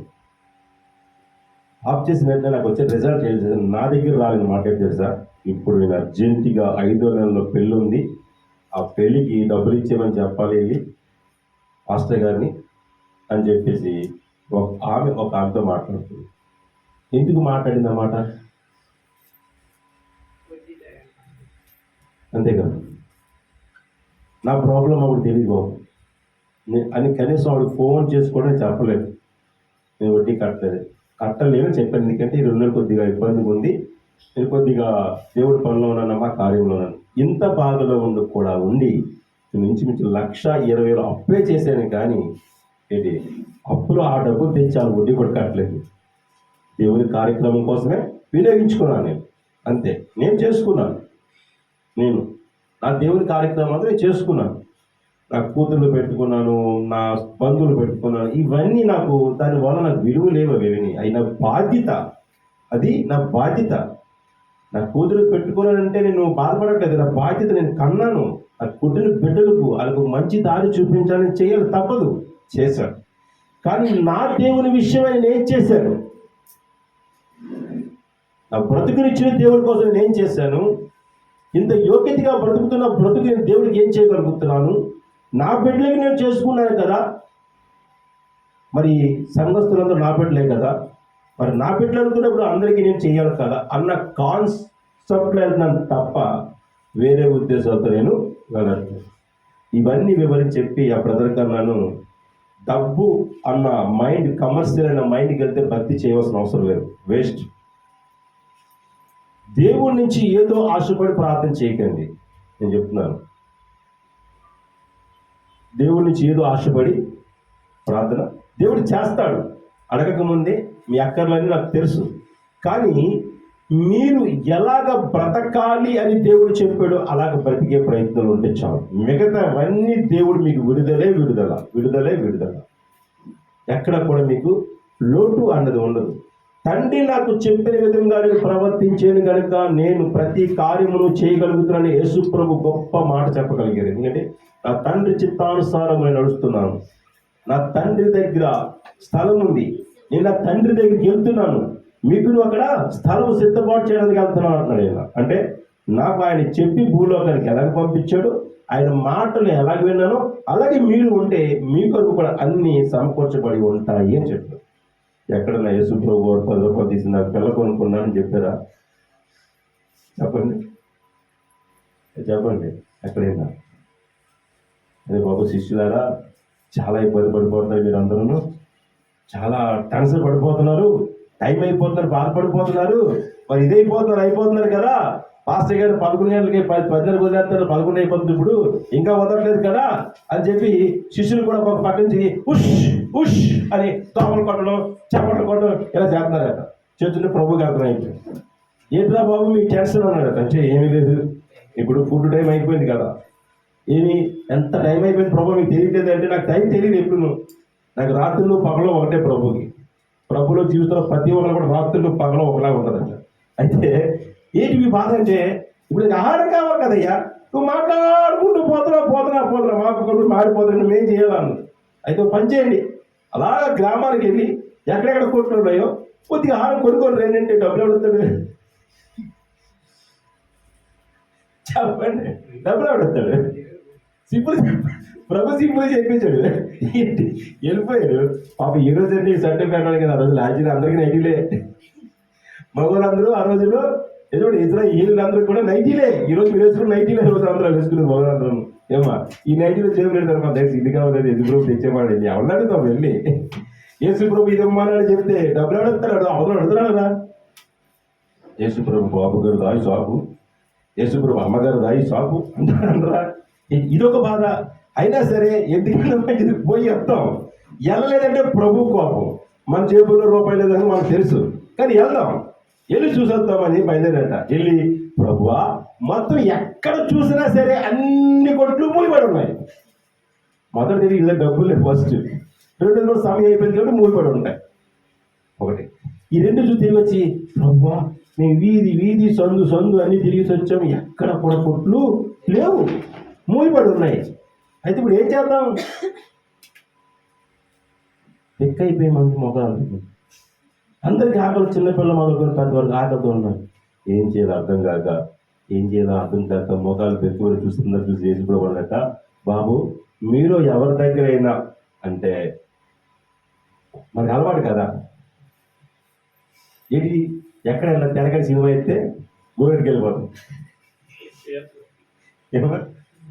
A: ఆఫ్ చేసిన వెంటనే నాకు వచ్చే రిజల్ట్ ఏం చేశాను, నా దగ్గర రాలని మాట్లాడి తెలుసా? ఇప్పుడు నేను అర్జెంటుగా 5వ నెలలో పెళ్ళి ఉంది, ఆ పెళ్ళికి డబ్బులు ఇచ్చేయమని చెప్పాలి వెళ్ళి పాస్టర్ గారిని అని చెప్పేసి ఒక ఆమెతో మాట్లాడుతుంది. ఎందుకు మాట్లాడింది అన్నమాట? అంతే కదా. నా ప్రాబ్లం ఆవిడ తెలియదు బాబు అని కనీసం ఆవిడ ఫోన్ చేసుకోవడం చెప్పలేదు. నేను వడ్డీ కట్టలేను చెప్పాను, ఎందుకంటే ఈ 2 నెలలు కొద్దిగా ఇబ్బందిగా ఉంది, నేను కొద్దిగా దేవుడి పనిలో ఉన్నానమ్మా, కార్యంలో ఉన్నాను. ఇంత బాధలో ఉండి నేను ఇంచుమించు 1,20,000 అప్పే చేశాను, కానీ ఏంటి అప్పులు ఆ డబ్బులు తెచ్చాను, వడ్డీ కూడా కట్టలేదు. దేవుని కార్యక్రమం కోసమే వినియోగించుకున్నాను నేను, అంతే. నేను చేసుకున్నాను, నా దేవుని కార్యక్రమం అంతా నేను చేసుకున్నాను. నా కూతుర్లు పెట్టుకున్నాను, నా బంధువులు పెట్టుకున్నాను. ఇవన్నీ నాకు దానివల్ల నాకు విలువ లేవు. అవి అవి నా బాధ్యత, అది నా బాధ్యత. నా కూతురు పెట్టుకున్నానంటే నేను బాధపడట్లేదు, నా బాధ్యత. నేను కన్నాను, ఆ పుట్టిన బిడ్డలకు వాళ్ళకు మంచి దారి చూపించాలని చేయాలి, తప్పదు, చేశాను. కానీ నా దేవుని విషయమై నేను చేశాను. నా బ్రతుకునిచ్చిన దేవుడి కోసం నేను చేశాను. ఇంత యోగ్యతగా బ్రతుకుతున్న బ్రతుకు నేను దేవుడికి ఏం చేయగలుగుతున్నాను? నా బిడ్డలకి నేను చేసుకున్నాను కదా, మరి సంఘస్థులందరూ నా బిడ్డలే కదా, మరి నా బిడ్డలు అనుకున్నప్పుడు అందరికీ నేను చేయాలి కదా అన్న కాన్సెప్ట్లో వెళ్తున్నాను తప్ప వేరే ఉద్దేశాలతో నేను వెళ్ళను. ఇవన్నీ వివరించి చెప్పి ఆ బ్రదర్ కన్నాను, డబ్బు అన్న మైండ్, కమర్షియల్ అన్న మైండ్కి వెళ్తే భక్తి చేయవలసిన అవసరం లేదు, వేస్ట్. దేవుడి నుంచి ఏదో ఆశపడి ప్రార్థన చేయకండి, నేను చెప్తున్నాను. దేవుడి నుంచి ఏదో ఆశపడి ప్రార్థన దేవుడు చేస్తాడు, అడగకముందే. మీ అక్కర్లన్నీ నాకు తెలుసు. కానీ మీరు ఎలాగ బ్రతకాలి అని దేవుడు చెప్పాడో అలాగ బ్రతికే ప్రయత్నం ఉంటే చాలు. మిగతావన్నీ దేవుడు మీకు విడుదల. ఎక్కడ కూడా మీకు లోటు అన్నది ఉండదు. తండ్రి నాకు చెప్పిన విధంగా నేను ప్రవర్తించాను కనుక నేను ప్రతి కార్యమును చేయగలుగుతున్నాను. యేసు ప్రభు గొప్ప మాట చెప్పగలిగారు. ఎందుకంటే నా తండ్రి చిత్తానుసారం నేను నడుస్తున్నాను. నా తండ్రి దగ్గర స్థలం ఉంది, నేను నా తండ్రి దగ్గరికి వెళ్తున్నాను, మీకు అక్కడ స్థలం సిద్ధపాటు చేయడానికి వెళ్తున్నాను అంటున్నాడు ఆయన. అంటే నాకు ఆయన చెప్పి భూలోకానికి ఎలాగ పంపించాడు, ఆయన మాటలు ఎలాగ విన్నానో అలాగే మీరు ఉంటే మీ కొరకు కూడా అన్నీ సమకూర్చబడి ఉంటాయి అని చెప్పారు. ఎక్కడన్నా యేసు ప్రభు 10 రూపాయలు తీసి నాకు పిల్ల కొనుక్కున్నానని చెప్పారా? చెప్పండి ఎక్కడైనా? అదే బాబు, శిష్యులారా చాలా ఇబ్బంది పడిపోతున్నారు, మీరు అందరూ చాలా టెన్షన్ పడిపోతున్నారు, టైం అయిపోతున్నారు, బాధపడిపోతున్నారు, మరి అయిపోతున్నారు కదా. పాస్టర్ గారు 11 గంటలకి 10 గంటలకు వదిలేస్తారు, 11 అయిపోతుంది, ఇప్పుడు ఇంకా వదలట్లేదు కదా అని చెప్పి శిష్యులు కూడా ఒక పక్క నుంచి ఉష్ అని తోమలు కొట్టడం, చప్పట్లు కొట్టడం ఇలా చేస్తున్నారట. చేస్తుంటే ప్రభుకి అర్థమైంది. ఏంట్రా బాబు మీ టెన్షన్ అన్నాడట. అంటే ఏమీ లేదు, ఇప్పుడు ఫుడ్ టైం అయిపోయింది కదా. ఎంత టైం అయిపోయింది ప్రభు మీకు తెలియట్లేదు అంటే, నాకు టైం తెలియదు ఎప్పుడు. నాకు రాత్రులు పగలు ఒకటే ప్రభుకి. ప్రభులో జీవితంలో ప్రతి ఒక్కరు కూడా రాత్రులు పగలు ఒకలా ఉంటుందంట. అయితే ఏంటి మీ బాధ అంటే, ఇప్పుడు నీకు ఆహారం కావాలి కదయ్యా, నువ్వు మాట్లాడుకుంటూ పోతున్నా మాకు ఒకరు మారిపోతున్నా, మేం చేయాలన్నది. అయితే పని చేయండి, అలాగా గ్రామానికి వెళ్ళి ఎక్కడెక్కడ కొట్లు ఉన్నాయో కొద్దిగా ఆహారం కొనుక్కొని రెండింటి డబ్బులు అడుగుతాడు. చెప్పండి, డబ్బులు అడుగుతాడు. ప్రభు సింపుల్ చెప్పించాడు, వెళ్ళిపోయాడు. పాప ఈ రోజు అండి సర్టిఫికేట్ కదా, ఆ రోజు లాజీలు అందరికీ నైటీలే. మగవాళ్ళందరూ ఆ రోజుల్లో ఎదురు వీళ్ళందరూ కూడా నైటీలే. ఈ రోజు మీరు వేసుకున్న నైటీలే రోజు అందరూ వేసుకున్నారు మగవాళ్ళందరూ. ఏమా ఈ నైటీలో చేయడం లేదు మా దగ్గర ఇది కావాలి, యేసు ప్రభు తెచ్చేవాడు. ఎవరు అడుగుతాం వెళ్ళి, యేసు ప్రభు ఇదమ్మానని చెప్తే డబ్బులు అడుగుతాడు, అవతల అడుగుతున్నాడు కదా. యేసు ప్రభు బాబు గారు దాయి షాపు, యేసు ప్రభు అమ్మగారు దాయి షాపు అంటారా? ఇదొక బాధ. అయినా సరే ఎందుకంటే పోయి వస్తాం. వెళ్ళలేదంటే ప్రభు కోపం, మన జేబుల్లో రూపాయలు లేదని మనకు తెలుసు, కానీ వెళ్దాం, వెళ్ళి చూసొద్దామని బయలుదేరట. వెళ్ళి ప్రభువా మొత్తం ఎక్కడ చూసినా సరే అన్ని కొట్లు మూలిపడి ఉన్నాయి. మొదటి తిరిగి ఇలా డబ్బులు లేదు ఫస్ట్, రెండో సమయం అయిపోయింది కాబట్టి మూలిపడి ఉంటాయి. ఒకటి ఈ రెండు చూసి తిరిగి వచ్చి ప్రభువా మేము వీధి సందు అన్ని తిరిగి వచ్చాము, ఎక్కడ కూడా కొట్లు లేవు, మూలిపడి ఉన్నాయి. అయితే ఇప్పుడు ఏం చేద్దాం? ఎక్కైపోయి మంది మొగాలు అందరికీ ఆకలి, చిన్నపిల్ల మొదలుకొని పెద్దవారికి ఆకలితో ఉన్నారు. ఏం చేయాలో అర్థం కాక మొగాలు పెట్టుకొని చూసి చేసుకున్నాక, బాబు మీరు ఎవరి దగ్గర అయినా అంటే మనకు అలవాటు కదా, ఏంటి ఎక్కడైనా తెరగడి సినిమా అయితే గోరెడికి వెళ్ళిపోతాం.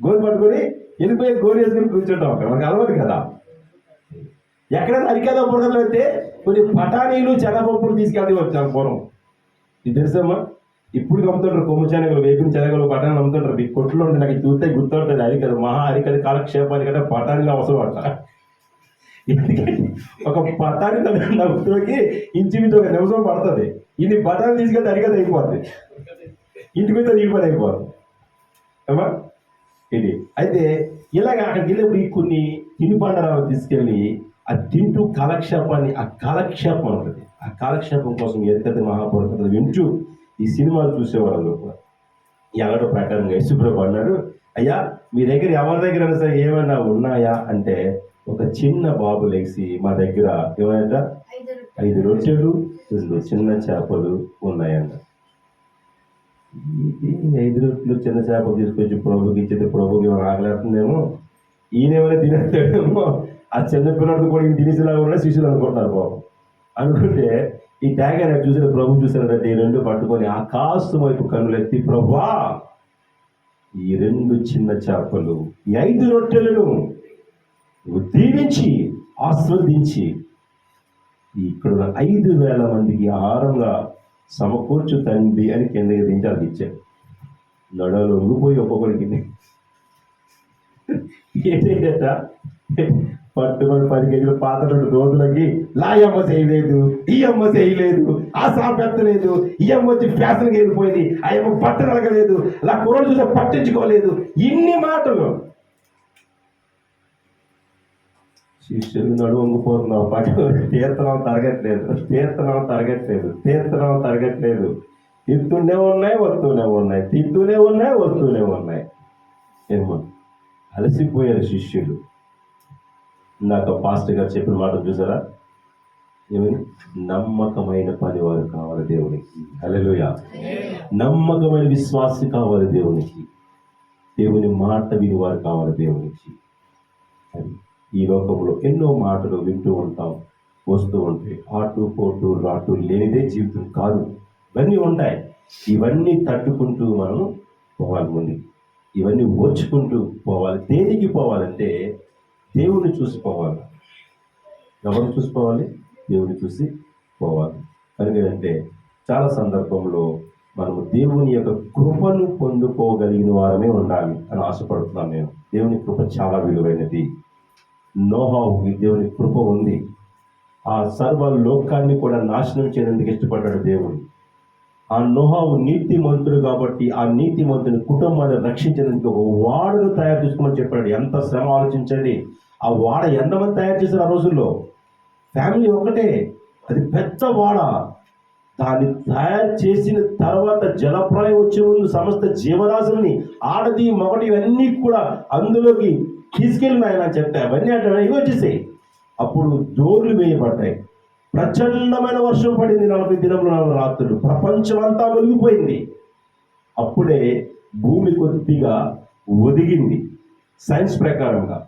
A: గోరు పట్టుకొని వెళ్ళిపోయి గోరు వేసుకుని కూర్చుంటాం అక్కడ, మనకు అలవాటు కదా. ఎక్కడైనా అరికేదా బురదలో అయితే కొన్ని బఠానీలు శనగపప్పులు తీసుకెళ్తే వచ్చాను పూర్వం. ఇది తెలుసమ్మా, ఇప్పుడు అమ్ముతుంటారు కొమ్ము శనగలు, వేపిన శనగలు, బఠానీలు అమ్ముతుంటారు. మీ కొట్లో ఉంటే నాకు చూస్తే గుర్తుంటుంది. అరికదు, మహా అరికది కాలక్షేపానికంటే బఠానీలు అవసరం అంట. ఎందుకంటే ఒక బఠానీ నవ్వుతోకి ఇంచుమించు ఒక నిమిషం పడుతుంది. ఇన్ని బఠానీలు తీసుకెళ్తే అరికది అయిపోతుంది, ఇంటి మీద నీళ్ళు అయిపోతుంది అమ్మా. ఇది అయితే ఇలాగ అక్కడికి వెళ్ళినప్పుడు ఈ కొన్ని తినుబండరాలు తీసుకెళ్ళి అది తింటూ కాలక్షేపాన్ని, ఆ కాలక్షేపం ఉంటుంది. ఆ కాలక్షేపం కోసం ఎక్కడి మహాపురుషులు వింటూ ఈ సినిమాలు చూసేవాళ్ళు కూడా. ఈ అలవాటు ప్రకారంగా యేసుప్రభు అన్నాడు, అయ్యా మీ దగ్గర ఎవరి దగ్గర సరే ఏమైనా ఉన్నాయా అంటే, ఒక చిన్న బాబు లేచి మా దగ్గర ఏమంట 5 రొట్టెలు 2 చిన్న చేపలు ఉన్నాయంట. ఇది 5 రొట్టెలు చిన్న చేపలు తీసుకొచ్చి ప్రభుకి ఇచ్చేది, ప్రభుకి ఏమైనా ఆకలేస్తుందేమో, ఈయనేమైనా తినేస్తాడేమో, ఆ చిన్న పిల్లలతో కూడా ఈయన తినేసేలాగా ఉన్న శిష్యులు అనుకుంటున్నారు బాబు. అనుకుంటే ఈ ట్యాగ్ అనేది చూసిన ప్రభు చూసారంటే ఈ 2 పట్టుకొని ఆకాశం వైపు కన్నులెత్తి, ప్రభువా ఈ 2 చిన్న చేపలు, ఈ 5 రొట్టెలను నువ్వు దీవించి ఆస్వాదించి ఇక్కడ 5,000 మందికి ఆహారంగా సమకూర్చు తండ్రి అని కిందకి దించి అది ఇచ్చాడు. నడవలు ఉంగిపోయి ఒక్కొక్కడికి ఏంటంట, పట్టుబడి 10 కేజీలు పాత 2 రోజులకి లాయమ్మ చేయలేదు, ఈ అమ్మ చేయలేదు, ఆ సాపెత్తలేదు, ఈ అమ్మ వచ్చి ఫ్యాషన్కి వెళ్ళిపోయింది, ఆ అమ్మ పట్టు అడగలేదు, అలా కుర్రోడు చూసే పట్టించుకోలేదు. ఇన్ని మాటలు శిష్యులు నడువు వంగిపోతున్నావు, పట్టు తీర్థనం తరగట్లేదు. తింటూనే ఉన్నాయి, వస్తూనే ఉన్నాయి. ఏమో అలసిపోయారు శిష్యులు. ఇందాక పాస్టర్ గారు చెప్పిన మాట చూసారా, ఏమని? నమ్మకమైన పనివారు కావాలి దేవునికి. హల్లెలూయా. నమ్మకమైన విశ్వాసి కావాలి దేవునికి. దేవుని మాట వినివారు కావాలి దేవునికి. అది ఈ లోకంలో ఎన్నో మాటలు వింటూ ఉంటాం, వస్తూ ఉంటాయి. ఆటు పోటు రాటు లేనిదే జీవితం కాదు. ఇవన్నీ ఉంటాయి. ఇవన్నీ తట్టుకుంటూ మనం పోవాలి ముందుకు, ఇవన్నీ ఓర్చుకుంటూ పోవాలి. దేనికి పోవాలంటే దేవుని చూసి పోవాలి. ఎవరిని చూసి పోవాలి? దేవుని చూసి పోవాలి. ఎందుకంటే చాలా సందర్భంలో మనము దేవుని యొక్క కృపను పొందుకోగలిగిన వారమే ఉండాలి అని ఆశపడుతున్నాను నేను. దేవుని కృప చాలా విలువైనది. నోహావుకి దేవుని కృప ఉంది. ఆ సర్వ లోకాన్ని కూడా నాశనం చేయడానికి ఇష్టపడ్డాడు దేవుడు. ఆ నోహావు నీతిమంతుడు కాబట్టి ఆ నీతిమంతుని కుటుంబాన్ని రక్షించడానికి ఒక వాడను తయారు చేసుకోమని చెప్పాడు. ఎంత శ్రమ ఆలోచించండి. ఆ వాడ ఎంతమంది తయారు చేశారు ఆ రోజుల్లో? ఫ్యామిలీ ఒకటే, అది పెద్ద వాడ. దాన్ని తయారు చేసిన తర్వాత జలప్రాయం వచ్చే ముందు సమస్త జీవరాశుల్ని, ఆడది మొగటి ఇవన్నీ కూడా అందులోకి తీసుకెళ్ళిన ఆయన చెప్తాయి. అవన్నీ అంటే ఇవి వచ్చేసాయి. అప్పుడు డోర్లు వేయబడ్డాయి. ప్రచండమైన వర్షం పడింది. 40 దినములు 40 రాత్రులు. ప్రపంచం అంతా మునిగిపోయింది. అప్పుడే భూమి కొద్దిగా ఒదిగింది. సైన్స్ ప్రకారంగా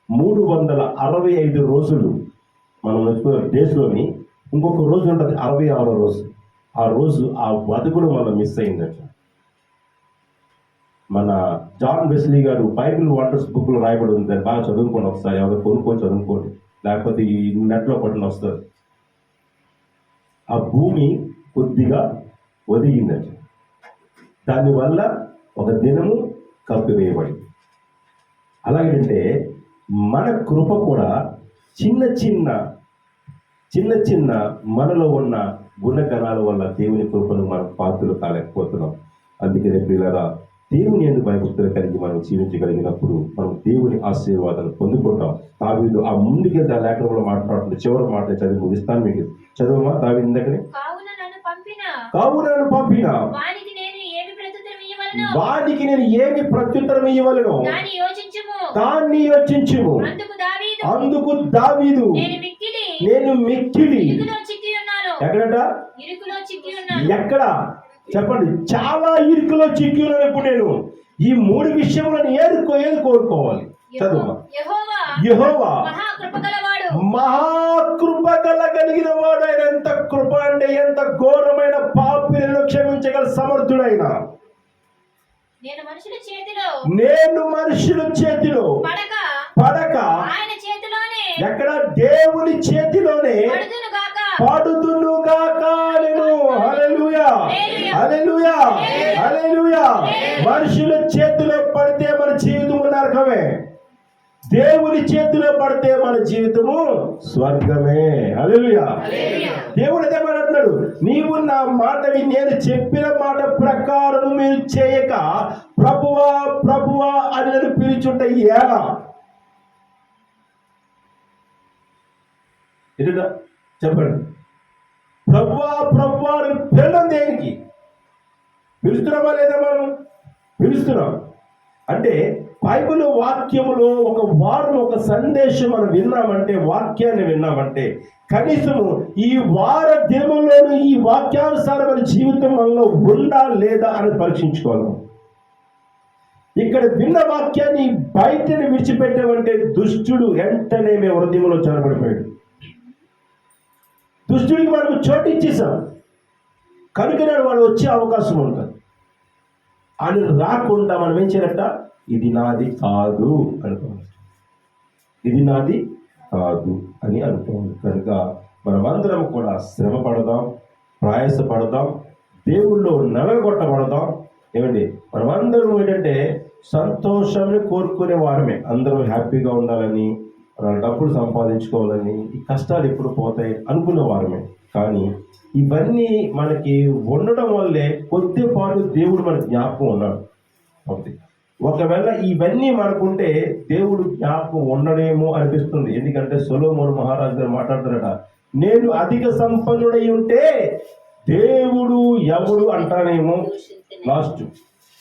A: 365 రోజులు మనం డేస్లోని ఇంకొక రోజు ఉంటుంది 66వ రోజు. ఆ రోజు ఆ బతుకుడు మనం మిస్ అయిందట. మన జాన్ వెస్లీ గారు బైబిల్ వండర్స్ బుక్లో రాయబడి ఉంది. బాగా చదువుకోండి ఒకసారి, ఎవరో కొనుక్కొని చదువుకోండి, లేకపోతే ఈ నెట్లో పట్టిన వస్తుంది. ఆ భూమి కొద్దిగా ఒదిగిందట. దానివల్ల ఒక దినము కప్పివేయబడింది. అలాగంటే మన కృప కూడా చిన్న చిన్న మనలో ఉన్న గుణగణాల వల్ల దేవుని కృపను మనం పాత్రలు కాలేకపోతున్నాం. అందుకనే పిల్లరా, దేవుని యందు భయభక్తులు కలిగి మనం జీవించగలిగినప్పుడు మనం దేవుని ఆశీర్వాదాలు పొందుకుంటాం. దావీదు ఆ ముందుకెళ్తే ఆ లేఖనంలో మాట్లాడుతుంది. చివరి మాట చదివి ముగిస్తాను. మీకు చదువుమా దావీదు ఇందాకనే.
D: కావున నన్ను
A: పంపిన
D: వానికి నేను
A: ఏమి ప్రత్యుత్తరం ఇయ్యవలెను దాన్ని యోచించుము. అందుకు దావీదు నేను మిక్కిలి ఎక్కడట? ఎక్కడ చెప్పండి? చాలా ఇరుకులో చిక్కి ఉన్నాను ఇప్పుడు నేను. ఈ 3 విషయములను ఏది కోరుకోవాలి? చదువు. యెహోవా మహాకృప కలిగిన వాడు. ఆయన ఎంత కృప అంటే ఎంత ఘోరమైన పాపిని క్షమించగల సమర్థుడైన.
D: నేను మనుషుల చేతిలో
A: నేను మనుషుల చేతిలో పడక
D: ఆయన చేతిలోనే
A: ఎక్కడ దేవుని చేతిలోనే
D: పడుదును గాక.
A: పడుదును గాక నేను. హల్లెలూయా, హల్లెలూయా, హల్లెలూయా. మనుషుల చేతిలో పడితే మన జీవితం నరకమే, దేవుని చేతిలో పడితే మన జీవితము స్వర్గమే. హల్లెలూయా. దేవుడు అదే మాట్లాడుతున్నాడు, నీవు నా మాట నేను చెప్పిన మాట ప్రకారం మీరు చేయక ప్రభువా ప్రభువా అని నన్ను పిలుచుంటే ఎలా? ఏంటా చెప్పండి, ప్రభువా ప్రభువా అని పిలవడం దేనికి? పిలుస్తున్నామా లేదా? మనం పిలుస్తున్నాం అంటే బైబిల్ వాక్యములో ఒక వారం ఒక సందేశం మనం విన్నామంటే, వాక్యాన్ని విన్నామంటే కనీసము ఈ వార దినములోను ఈ వాక్యానుసారమైన జీవితం మనలో ఉందా లేదా అని పరీక్షించుకోవాలి. ఇక్కడ విన్న వాక్యాన్ని బయటని విడిచిపెట్టామంటే దుష్టుడు వెంటనే మేము హృదయంలో చొరబడిపోయాడు. దుష్టుడికి మనకు చోటు ఇచ్చేసాం కనుకనే వాడు వచ్చే అవకాశం ఉంటుంది. అని రాకుండా మనం ఏం చేయాలట, ఇది నాది కాదు అనుకోవాలి, ఇది నాది కాదు అని అనుకోవాలి. కనుక మనమందరం కూడా శ్రమ పడదాం, ప్రయాసపడదాం, దేవుళ్ళో నలగొట్టబడదాం. ఏమండి, మనమందరం ఏంటంటే సంతోషాన్ని కోరుకునే వారమే. అందరం హ్యాపీగా ఉండాలని, డబ్బులు సంపాదించుకోవాలని, ఈ కష్టాలు ఎప్పుడు పోతాయి అనుకునే వారమే. కానీ ఇవన్నీ మనకి ఉండడం వల్లే కొద్దిపాటు దేవుడు మనకు జ్ఞాపకం ఉన్నాడు. ఒకవేళ ఇవన్నీ మనకుంటే దేవుడు జ్ఞాపకం ఉండడేమో అనిపిస్తుంది. ఎందుకంటే సొలొమోను మహారాజు గారు మాట్లాడుతున్నారట, నేను అధిక సంపన్నుడై ఉంటే దేవుడు ఎవడు అంటానేమో.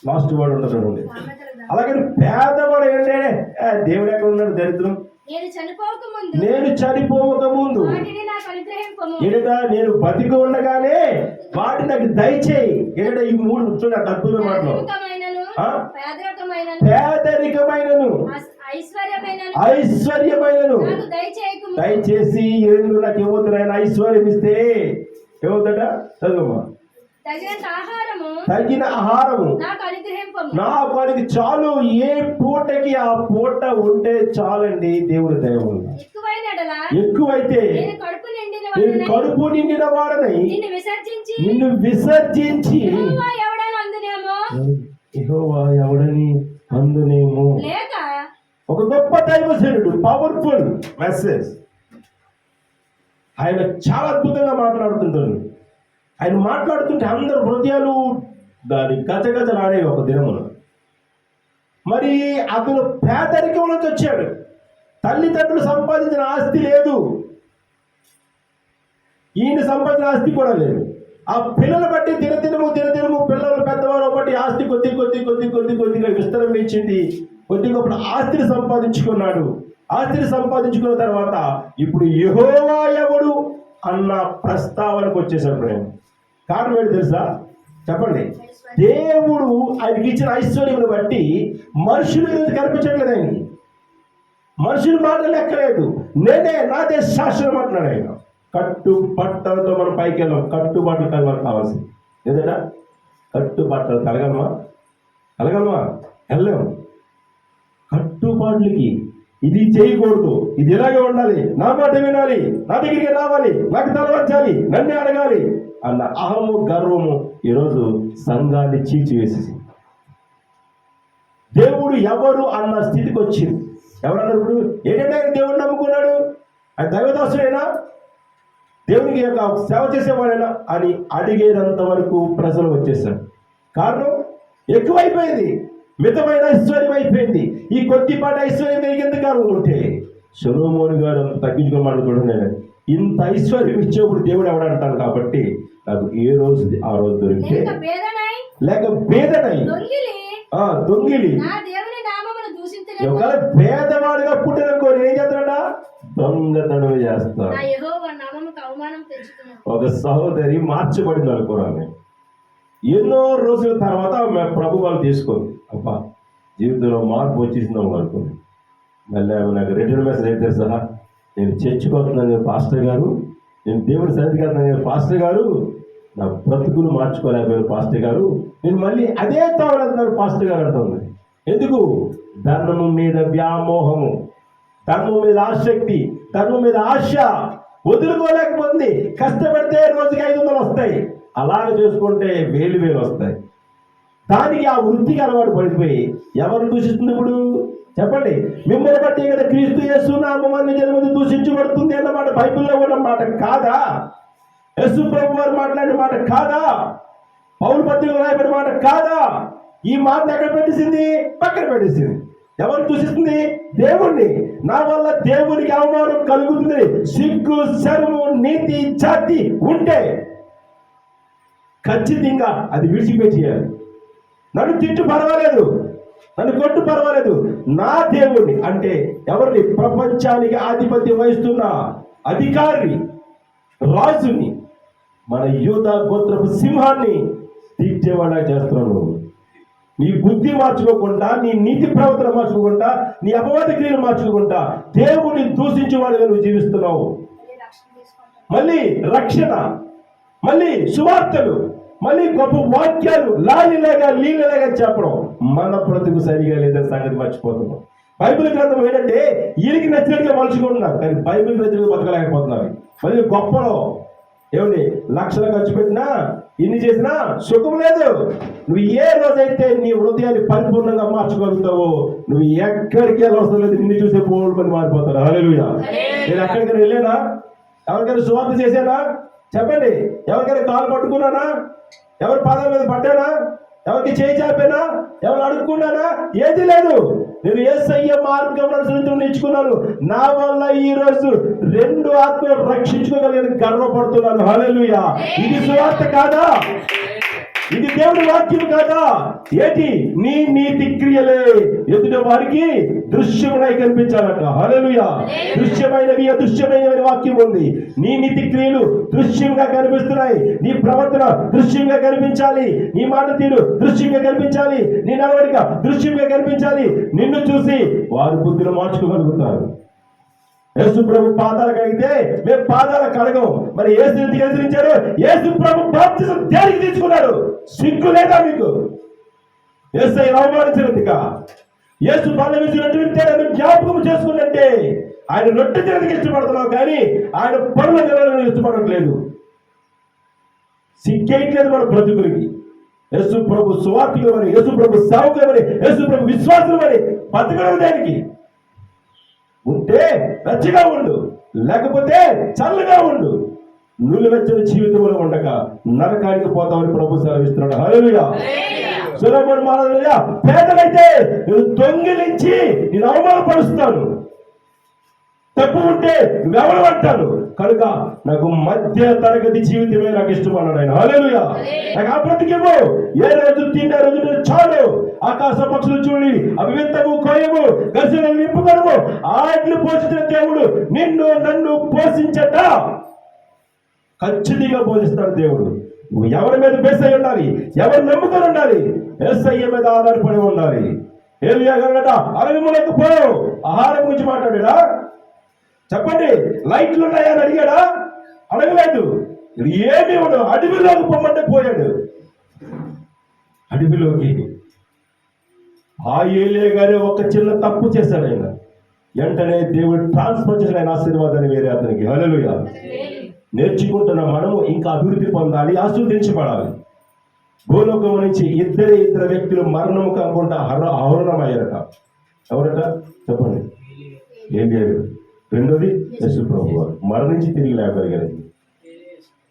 A: లాస్ట్ వాడు ఉంటుంది. అలాగే పేదవాడు ఏంటంటే దేవుడు ఎక్కడ ఉన్నాడు, దరిద్రం. నేను చనిపోక ముందు ఏడట నేను బతికి ఉండగానే వాటి నాకు దయచేయి. ఏడ ఈ మూడు చూడండి అద్భుతమైన మాటలు. పేదరికమైనను ఐశ్వర్యమైనను దయచేసి ఏడు నాకు ఏమవుతున్నాయని ఐశ్వర్యం ఇస్తే ఏమవుతాడ? చదువు. తగిన ఆహారము నాకు అది చాలు. ఏ పూటకి ఆ పూట ఉంటే చాలండి. దేవుడి దయ ఎక్కువైతే నేను కడుపు నిండిన వాడనై నిన్ను విసర్జించి యెహోవా ఎవడని అందునేమో. ఒక గొప్ప దైవజనుడు, పవర్ఫుల్ మెసేజ్. ఆయన చాలా అద్భుతంగా మాట్లాడుతుంటారు. ఆయన మాట్లాడుతుంటే అందరు హృదయాలు దాని గజగజలాడే ఒక దినమున. మరి అతను పేదరికం నుంచి వచ్చాడు. తల్లిదండ్రులు సంపాదించిన ఆస్తి లేదు, ఈయన సంపాదించిన ఆస్తి కూడా లేదు. ఆ పిల్లలు బట్టి దినదినము పిల్లలు పెద్దవారు బట్టి ఆస్తి కొద్దిగా విస్తరించింది. కొద్దిగా ఆస్తిని సంపాదించుకున్నాడు. ఆస్తిని సంపాదించుకున్న తర్వాత ఇప్పుడు యెహోవా ఎవడు అన్న ప్రస్తావనకు వచ్చేసాడు. ప్రేమ కారణం ఏంటి తెలుసా? చెప్పండి. దేవుడు ఆయనకి ఇచ్చిన ఐశ్వర్యమును బట్టి మనుషులు కనిపించట్లేదు. ఆయనకి మనుషుల మాట లెక్కలేదు. నాదే శాస్త్రం అంటున్నాడు ఆయన. కట్టుబట్టలతో మనం పైకి వెళ్ళాం. కట్టుబాట్లు మనకు కావాల్సింది ఏదైనా కట్టుబట్టలు కలగలమా? వెళ్ళాం. కట్టుబాట్లకి ఇది చేయకూడదు, ఇది ఇలాగే ఉండాలి, నా మాట వినాలి, నా దగ్గరికి రావాలి, నాకు తలవంచాలి, నన్నే అడగాలి అన్న అహము గర్వము ఈరోజు సంఘాన్ని చీల్చివేసేసి దేవుడు ఎవరు అన్న స్థితికి వచ్చింది. ఎవరన్నారు ఇప్పుడు? ఏంటంటే ఆయన దేవుడిని నమ్ముకున్నాడు, ఆయన దైవదాసుడైనా, దేవునికి సేవ చేసేవాడైనా అని అడిగేదంత వరకు ప్రజలు వచ్చేసారు. కారణం ఎక్కువైపోయింది, మితమైన ఐశ్వర్యం అయిపోయింది. ఈ కొద్దిపాటి ఐశ్వర్యం పెరిగేందుకు కారణం ఉంటే సొలొమోను గారు అంత తగ్గించుకుని మాట్లాడుతున్నాడు. ఇంత ఐశ్వర్యం ఇచ్చేప్పుడు దేవుడు ఎవడంటాను. కాబట్టి నాకు ఏ రోజు ఆ రోజు దొరికితే లేక బేదనై దొంగిలి ఒకవేళ పేదవాడిగా పుట్టినకో ఏం చేస్తాడ? దొంగతనం చేస్తాడు. ఒక సహోదరి మార్చబడింది అనుకోరాను. ఎన్నో రోజుల తర్వాత ప్రభు వాళ్ళు తీసుకుంది. అబ్బా జీవితంలో మార్పు వచ్చేసిందాము అనుకుంది. మళ్ళీ నాకు రిటర్న్ మెసేజ్ అయితే సహా, నేను చర్చికి వస్తున్నాను పాస్టర్ గారు, నేను దేవుడి సన్నిధికి వెళ్తున్నాను పాస్టర్ గారు, నా బ్రతుకులు మార్చుకోలేకపోయారు పాస్టర్ గారు, నేను మళ్ళీ అదే తావడంటున్నారు పాస్టర్ గారు అంటుంది. ఎందుకు? ధర్మం మీద వ్యామోహము, ధర్మం మీద ఆసక్తి, ధర్మం మీద ఆశ వదులుకోలేకపోతుంది. కష్టపడితే రోజుకి 500 వస్తాయి, అలాగ చేసుకుంటే వేలు వస్తాయి. దానికి ఆ వృత్తికి అలవాటు పడిపోయి ఎవరు దూషిస్తుంది ఇప్పుడు చెప్పండి? మిమ్మల్ని బట్టి కదా క్రీస్తు యేసు నామమున జనమంది దూషించబడుతుంది అన్నమాట బైబిల్లో ఉన్న మాట కాదా? యేసు ప్రభు వారు మాట్లాడిన మాట కాదా? పౌలు పత్రికలో రాయబడిన మాట కాదా? ఈ మాట ఎక్కడ పెట్టేసింది? పక్కన పెట్టేసింది. ఎవరు దూషిస్తుంది? దేవుణ్ణి. నా వల్ల దేవునికి అవమానం కలుగుతుంది, సిగ్గు శరము నీతి జాతి ఉంటే ఖచ్చితంగా అది విడిచిపెట్టేయాలి. నన్ను తిట్టు పర్వాలేదు, నన్ను కొట్టు పర్వాలేదు, నా దేవుణ్ణి అంటే ఎవరిని? ప్రపంచానికి ఆధిపత్యం వహిస్తున్న అధికారి, రాజుని, మన యూదా గోత్రపు సింహాన్ని తిట్టేవాడా చేస్తున్నాను. నీ బుద్ధి మార్చుకోకుండా, నీ నీతి ప్రవర్తన మార్చుకోకుండా, నీ అపవాద క్రియలు మార్చుకోకుండా దేవుని దూషించేవాడుగా నువ్వు జీవిస్తున్నావు. మళ్ళీ రక్షణ, మళ్ళీ సువార్తలు, మళ్ళీ గొప్ప వాక్యాలు లీలలాగా చెప్పడం మన బ్రతుకు సరిగా లేదని సంగతి మర్చిపోతున్నాం. బైబిల్ గ్రంథం ఏంటంటే వీరికి నచ్చినట్టుగా మలుచుకుంటున్నారు, కానీ బైబిల్ నచ్చినట్టుగా బతకలేకపోతున్నారు. మళ్ళీ గొప్పలో ఏమండి లక్షలు ఖర్చు పెట్టినా, ఇన్ని చేసినా సుఖం లేదు. నువ్వు ఏ రోజైతే నీ హృదయాన్ని పరిపూర్ణంగా మార్చుకోగలుగుతావో నువ్వు ఎక్కడికి వెళ్ళవసరం లేదు. నిన్ను చూసే పోవుడు పని మారిపోతారు. హల్లెలూయా. నేను ఎక్కడికైనా వెళ్ళానా? ఎవరికైనా సువార్త చేశానా? చెప్పండి. ఎవరికైనా కాలు పట్టుకున్నానా? ఎవరి పాదాల మీద పడ్డానా? ఎవరికి చేయి చాపానా? ఎవరు అడుక్కున్నానా? ఏది లేదు. నేను యేసయ్య మార్గం నేర్చుకున్నాను. నా వల్ల ఈ రోజు 2 ఆత్మలు రక్షించుకోగలిగిన గర్వపడుతున్నాను. హల్లెలూయా. ఇది సువార్త కాదా? ఇది దేవుడి వాక్యం కాదా? ఏంటి? నీ నీతి క్రియలే ఎదుటి వారికి దృశ్యమునై కనిపించాలట. హల్లెలూయా. దృశ్యమైనవి అదృశ్యమైనవి వాక్యం ఉంది. నీ నీతి క్రియలు దృశ్యంగా కనిపిస్తున్నాయి. నీ ప్రవర్తన దృశ్యంగా కనిపించాలి. నీ మాట తీరు దృశ్యంగా కనిపించాలి. నీ నడవడిక దృశ్యంగా కనిపించాలి. నిన్ను చూసి వారు బుద్ధిని మార్చుకోగలుగుతారు. యేసు ప్రభు పాదాలు కడిగితే మేము పాదాలు కడగం. మరి యేసు ఎందుకు హెచ్చరించారు? యేసు ప్రభు బాప్తిజం దేనికి తీసుకున్నాడు? సిగ్గు లేదా మీకు? యేసయ్య అవమానించినందుక, యేసు బాల్యం ఇచ్చినట్టు జ్ఞాపకం చేసుకున్నట్టే ఆయన రొట్టె తినడానికి ఇష్టపడుతున్నావు, కానీ ఆయన పనుల తినడానికి ఇష్టపడట్లేదు. సిగ్గేయట్లేదు మన బ్రతుకులకి. యేసు ప్రభు సువార్తికులమని, యేసు ప్రభు సేవకులమని, యేసు ప్రభు విశ్వాసులమని బతకడం దానికి ఉంటే వెచ్చగా ఉండు, లేకపోతే చల్లగా ఉండు. నువ్వు వెచ్చని జీవితంలో ఉండక నరకానికి పోతామని ప్రభు సెలవిస్తున్నాడు. హల్లెలూయా. సొలొమోను మహారాజు, పేదలైతే నేను దొంగిలించి నేను అవమానపరుస్తాను, తప్పు ఉంటే నువ్వెవరు అంటాను, కనుక నాకు మధ్య తరగతి జీవితమే నాకు ఇష్టం అన్నాడు ఆయన. హల్లెలూయా. నాకు ఆ బ్రతికేమో ఏ రోజు తిండే రోజు చాలు. ఆకాశ పక్షులు చూడి అవి విత్తము కోయము గర్జనలు నింపుకొనము. ఆటలు పోషించిన దేవుడు నిన్ను నన్ను పోషించట ఖచ్చితంగా పోషిస్తాడు దేవుడు. నువ్వు ఎవరి మీద బేస్ అయి ఉండాలి, ఎవరు నమ్ముకొని ఉండాలి? యేసయ్య మీద ఆధారపడి ఉండాలి. ఏలియా గారట అడవిలోకి పోయావు, ఆహారం గురించి మాట్లాడా? చెప్పండి. లైట్లు ఉన్నాయని అడిగాడా? అడగలేదు. ఏమీ ఉండవు. అడవిలోకి పొమ్మంటే పోయాడు. అడవిలోకి ఆ ఏలియా గారు ఒక చిన్న తప్పు చేశాడు. ఆయన వెంటనే దేవుడు ట్రాన్స్ఫర్ చేసిన ఆయన ఆశీర్వాదాన్ని వేరే అతనికి. హల్లెలూయా. నేర్చుకుంటున్న మనము ఇంకా అభివృద్ధి పొందాలి, ఆశీర్వదించబడాలి. భూలోకం నుంచి ఇద్దరు వ్యక్తులు మరణము కాకుండా అహరణమయ్యారట. ఎవరట? చెప్పండి. ఏలియా గారు. రెండోది యేసు ప్రభు వారు మరణించి తిరిగి లేపగలిగారు.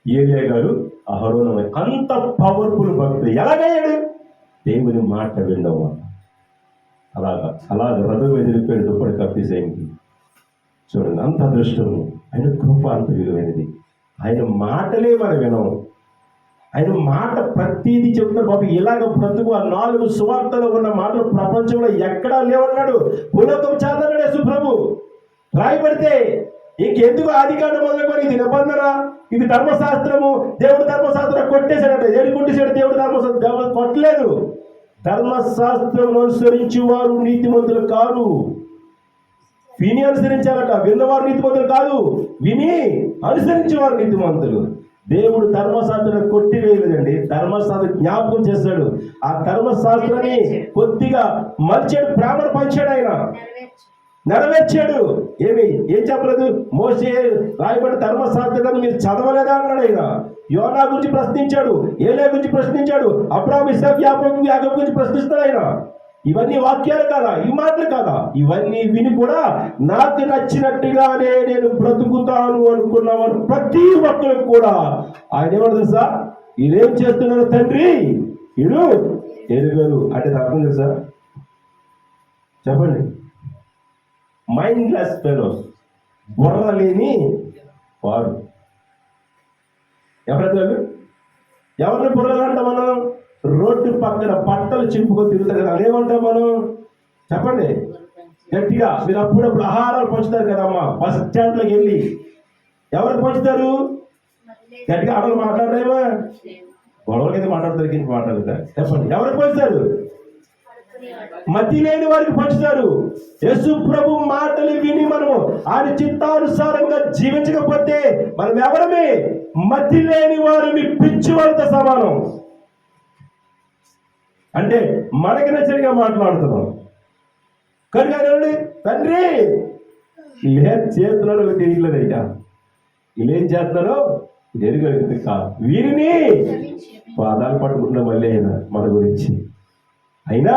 A: ఏలియా గారు అహరోనమయ్యారు. అంత పవర్ఫుల్ భక్తుడు ఎలాగయ్యాడు? దేవుని మాట వినడం వల్ల. అలాగ రథం ఎదిరిపోయాడు దుప్పటి కప్పేసేయండి. చూడండి, అంత అదృష్టము. ఆయన కృప అంత విలువైనది. ఆయన మాటలే మనం వినం. ఆయన మాట ప్రతిదీ చెప్తున్నారు. బాబు ఇలాగ బ్రతుకు. ఆ 4 సువార్తలు ఉన్న మాటలు ప్రపంచంలో ఎక్కడా లేవన్నాడు. భూలోకం చాదన్నాడు యేసు ప్రభు. రాయబడితే ఇంకెందుకు ఆదికాండం మొదలుకొని ఇది నిబంధన, ఇది ధర్మశాస్త్రము, దేవుడు ధర్మశాస్త్రం కొట్టేశాడట. ఏడు కొట్టేశాడు దేవుడు ధర్మశాస్త్రం. దేవుడు కొట్టలేదు. ధర్మశాస్త్రం అనుసరించి వారు నీతిమంతులు కారు. విని అనుసరించారట. విన్నవారు నీతిమంతులు కాదు, విని అనుసరించి వారు నీతిమంతులు. దేవుడు ధర్మశాస్త్రాన్ని కొట్టివేయలేదండి, ధర్మశాస్త్రం జ్ఞాపకం చేశాడు. ఆ ధర్మశాస్త్రాన్ని కొద్దిగా మర్చాడు, ప్రేమను పంచాడు, ఆయన నెరవేర్చాడు. ఏం చెప్పలేదు, మోసే రాయబడిన ధర్మశాస్త్రాన్ని మీరు చదవలేదా అన్నాడు ఆయన. యోనా గురించి ప్రశ్నించాడు, ఏలియా గురించి ప్రశ్నించాడు, అబ్రాహాము ఇస్సాకు యాకోబు గురించి ప్రశ్నిస్తాడు ఆయన. ఇవన్నీ వాక్యాలు కాదా, ఈ మాటలు కాదా? ఇవన్నీ విని కూడా నాకు నచ్చినట్టుగానే నేను బ్రతుకుతాను అనుకున్నవారు ప్రతి ఒక్కరికి కూడా ఆయన ఏమన్నా తెలుసా, వీరేం చేస్తున్నారు తండ్రి, వీరు ఎరుగరు అంటే అర్థం తెలుసా? చెప్పండి. మైండ్లెస్ ఫెలోస్, బుర్ర లేని వారు. ఎవరిని బుర్రలు అంటాం మనం? రోడ్డు పక్కన బట్టలు చింపుకొని తిరుగుతారు కదా, అదేమంటాం మనం? చెప్పండి గట్టిగా. మీరు అప్పుడప్పుడు ఆహారాలు పంచుతారు కదమ్మా, బస్ స్టాండ్లోకి వెళ్ళి ఎవరికి పంచుతారు? గట్టిగా ఆటలు మాట్లాడరేమా? గొడవలకైతే మాట్లాడతారు, మాట్లాడతారు. చెప్పండి, ఎవరికి పంచుతారు? మతి లేని వారికి పంచుతారు. యేసు ప్రభు మాటలు విని మనము ఆయన చిత్తానుసారంగా జీవించకపోతే మనం ఎవరమే? మతి లేని వారు, మీ పిచ్చి వారితో సమానం. అంటే మనకి నచ్చనిగా మాట్లాడుతున్నాం కనుక తండ్రి వీళ్ళేం చేస్తున్నారో తెలియలేదయ్యా, వీళ్ళేం చేస్తున్నారో ఎరుగలిగింది కాదు, వీరిని పాదాలు పట్టుకుంటున్న మళ్ళీ అయినా మన గురించి అయినా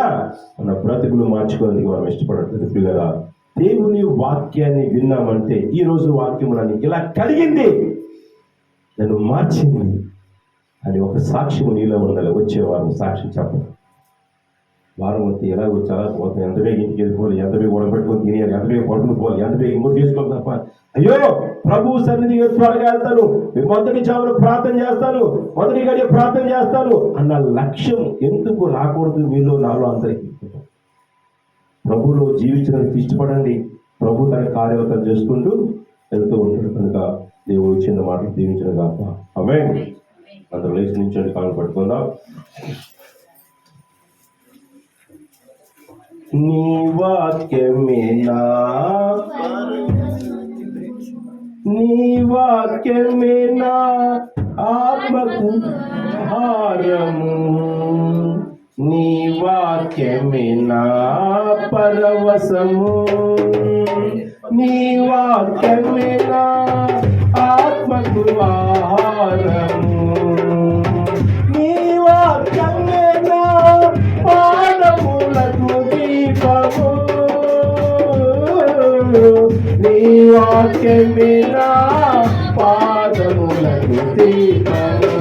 A: మన బ్రతుకులు మార్చుకోవడానికి మనం ఇష్టపడట్లేదు కదా. దేవుని వాక్యాన్ని విన్నామంటే ఈ రోజు వాక్యం నన్ను ఇలా కలిగింది, నన్ను మార్చింది అని ఒక సాక్ష్యం నీలో ఉండాలి. వచ్చేవారు సాక్ష్యం చెప్పండి. వారం వస్తే ఎలా చాలా పోతుంది, ఎంత వేగం ఇంటికి వెళ్ళిపోవాలి, ఎంత వేగం ఉడబెట్టుకొని తినేయాలి, ఎంత వేగం పడుకుని పోవాలి, ఎంత వేగం ఇంకోటి చేసుకోవాలి తప్ప అయ్యో ప్రభు సన్నిధి త్వరగా వెళ్తాను, మొదటి జామున ప్రార్థన చేస్తాను, మొదటి గడియ ప్రార్థన చేస్తాను అన్న లక్ష్యం ఎందుకు రాకూడదు మీలో, నాలో అందరికీ? ప్రభువులో జీవించడానికి ఇష్టపడండి. ప్రభు తన కార్యవర్తన చేసుకుంటూ వెళ్తూ ఉంటాడు కనుక దేవుడు చిన్న మాటలు దీవించిన కాక. ఆమేన్. అందరూ లేచి నిల్చోండి, కాళ్ళు పట్టుకుందాం. నీ వాక్యమే నా ఆత్మకు హారము, నీ వాక్యమే నా పరవశము, నీ వాక్యమే నా ఆత్మకు ఆహారము, నీ వాక్యమే నా పాదములకు దీపము, నీ వాక్యమే నా పాదములకు దీపము.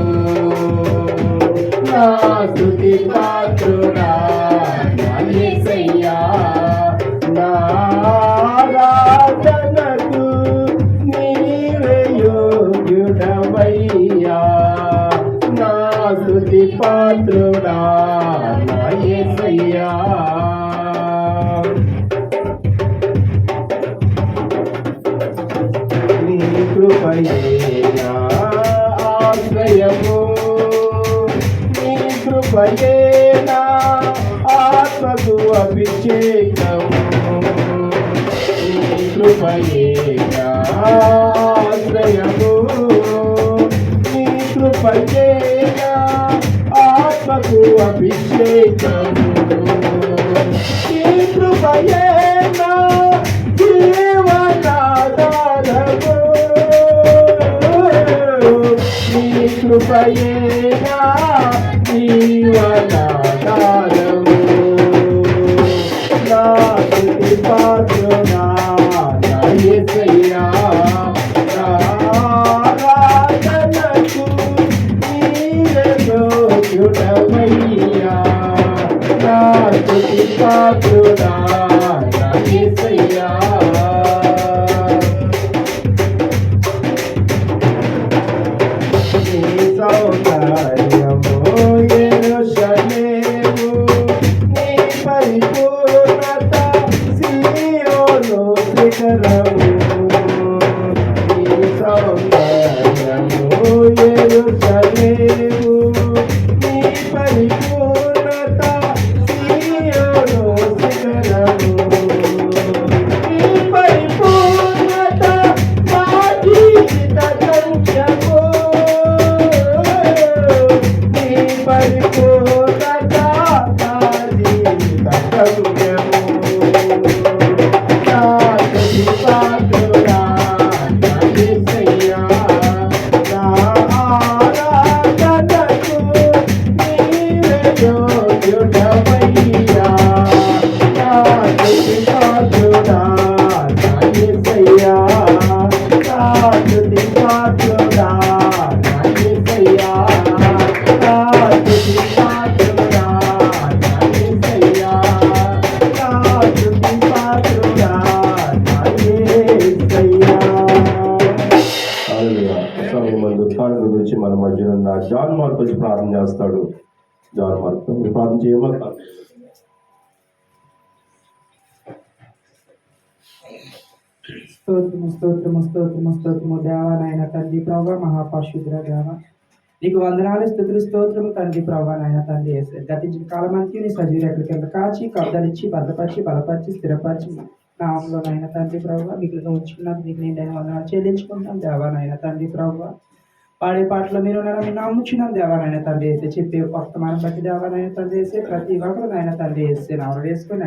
A: నా స్తుతి పాత్రుడా నా యేసయ్యా, నా ఆరాధనకు నీవే యోగ్యుడవయ్యా, నా స్తుతి పాత్రుడా నా యేసయ్యా. నీ కృపయే నా ఆశ్రయము, నీ కృపయే నా ఆత్మకు అభిషేకము, నీ కృపయే నా ఆశ్రయము, నీ కృపయే నా ఆత్మకు అభిషేకము, నీ కృపయే నా జీవనాధారము, నీ కృపయే నా జీవనాధారము. నా స్తుతి పాత్రుడా నా యేసయ్యా, నా ఆరాధనకు నీవే యోగ్యుడవయ్యా, నా స్తుతి పాత్రుడా నా యేసయ్యా. నీ సౌందర్యము యెరూషలేము, నీ పరిపూర్ణత సీయోను మార్క్ వచ్చి ప్రార్థన చేస్తాడు. జాన్ మార్క్ మీరు ప్రార్థన చేయమా?
F: స్తోత్రము స్తోత్రము స్తోత్రము స్తోత్రము దేవా నాయన తండ్రి ప్రభా మహాపరిశుద్ధ దేవ నీకు వందనాలు స్థుతులు స్తోత్రము తండ్రి ప్రభా నాయన తండ్రి యేసు గతించిన కాలం అంతా నీ సజీవుల కింద కాచి కబ్దలిచ్చి భద్రపరిచి బలపరిచి స్థిరపరిచి నామంలో నాయన తండ్రి ప్రభా మీకు ఉంచుకున్నాను. మీకు నేను వందనాలు చెల్లించుకుంటాం దేవా నాయన తండ్రి ప్రభా పాడే పాటలో మీరు మీ నాముచ్చినాం దేవా నాయన తండ్రి వేస్తే చెప్పే వర్తమానం బట్టి దేవా నాయన తండ్రి వేసే ప్రతి ఒక్కరు నాయన తండ్రి వేస్తే నావరు వేసుకుని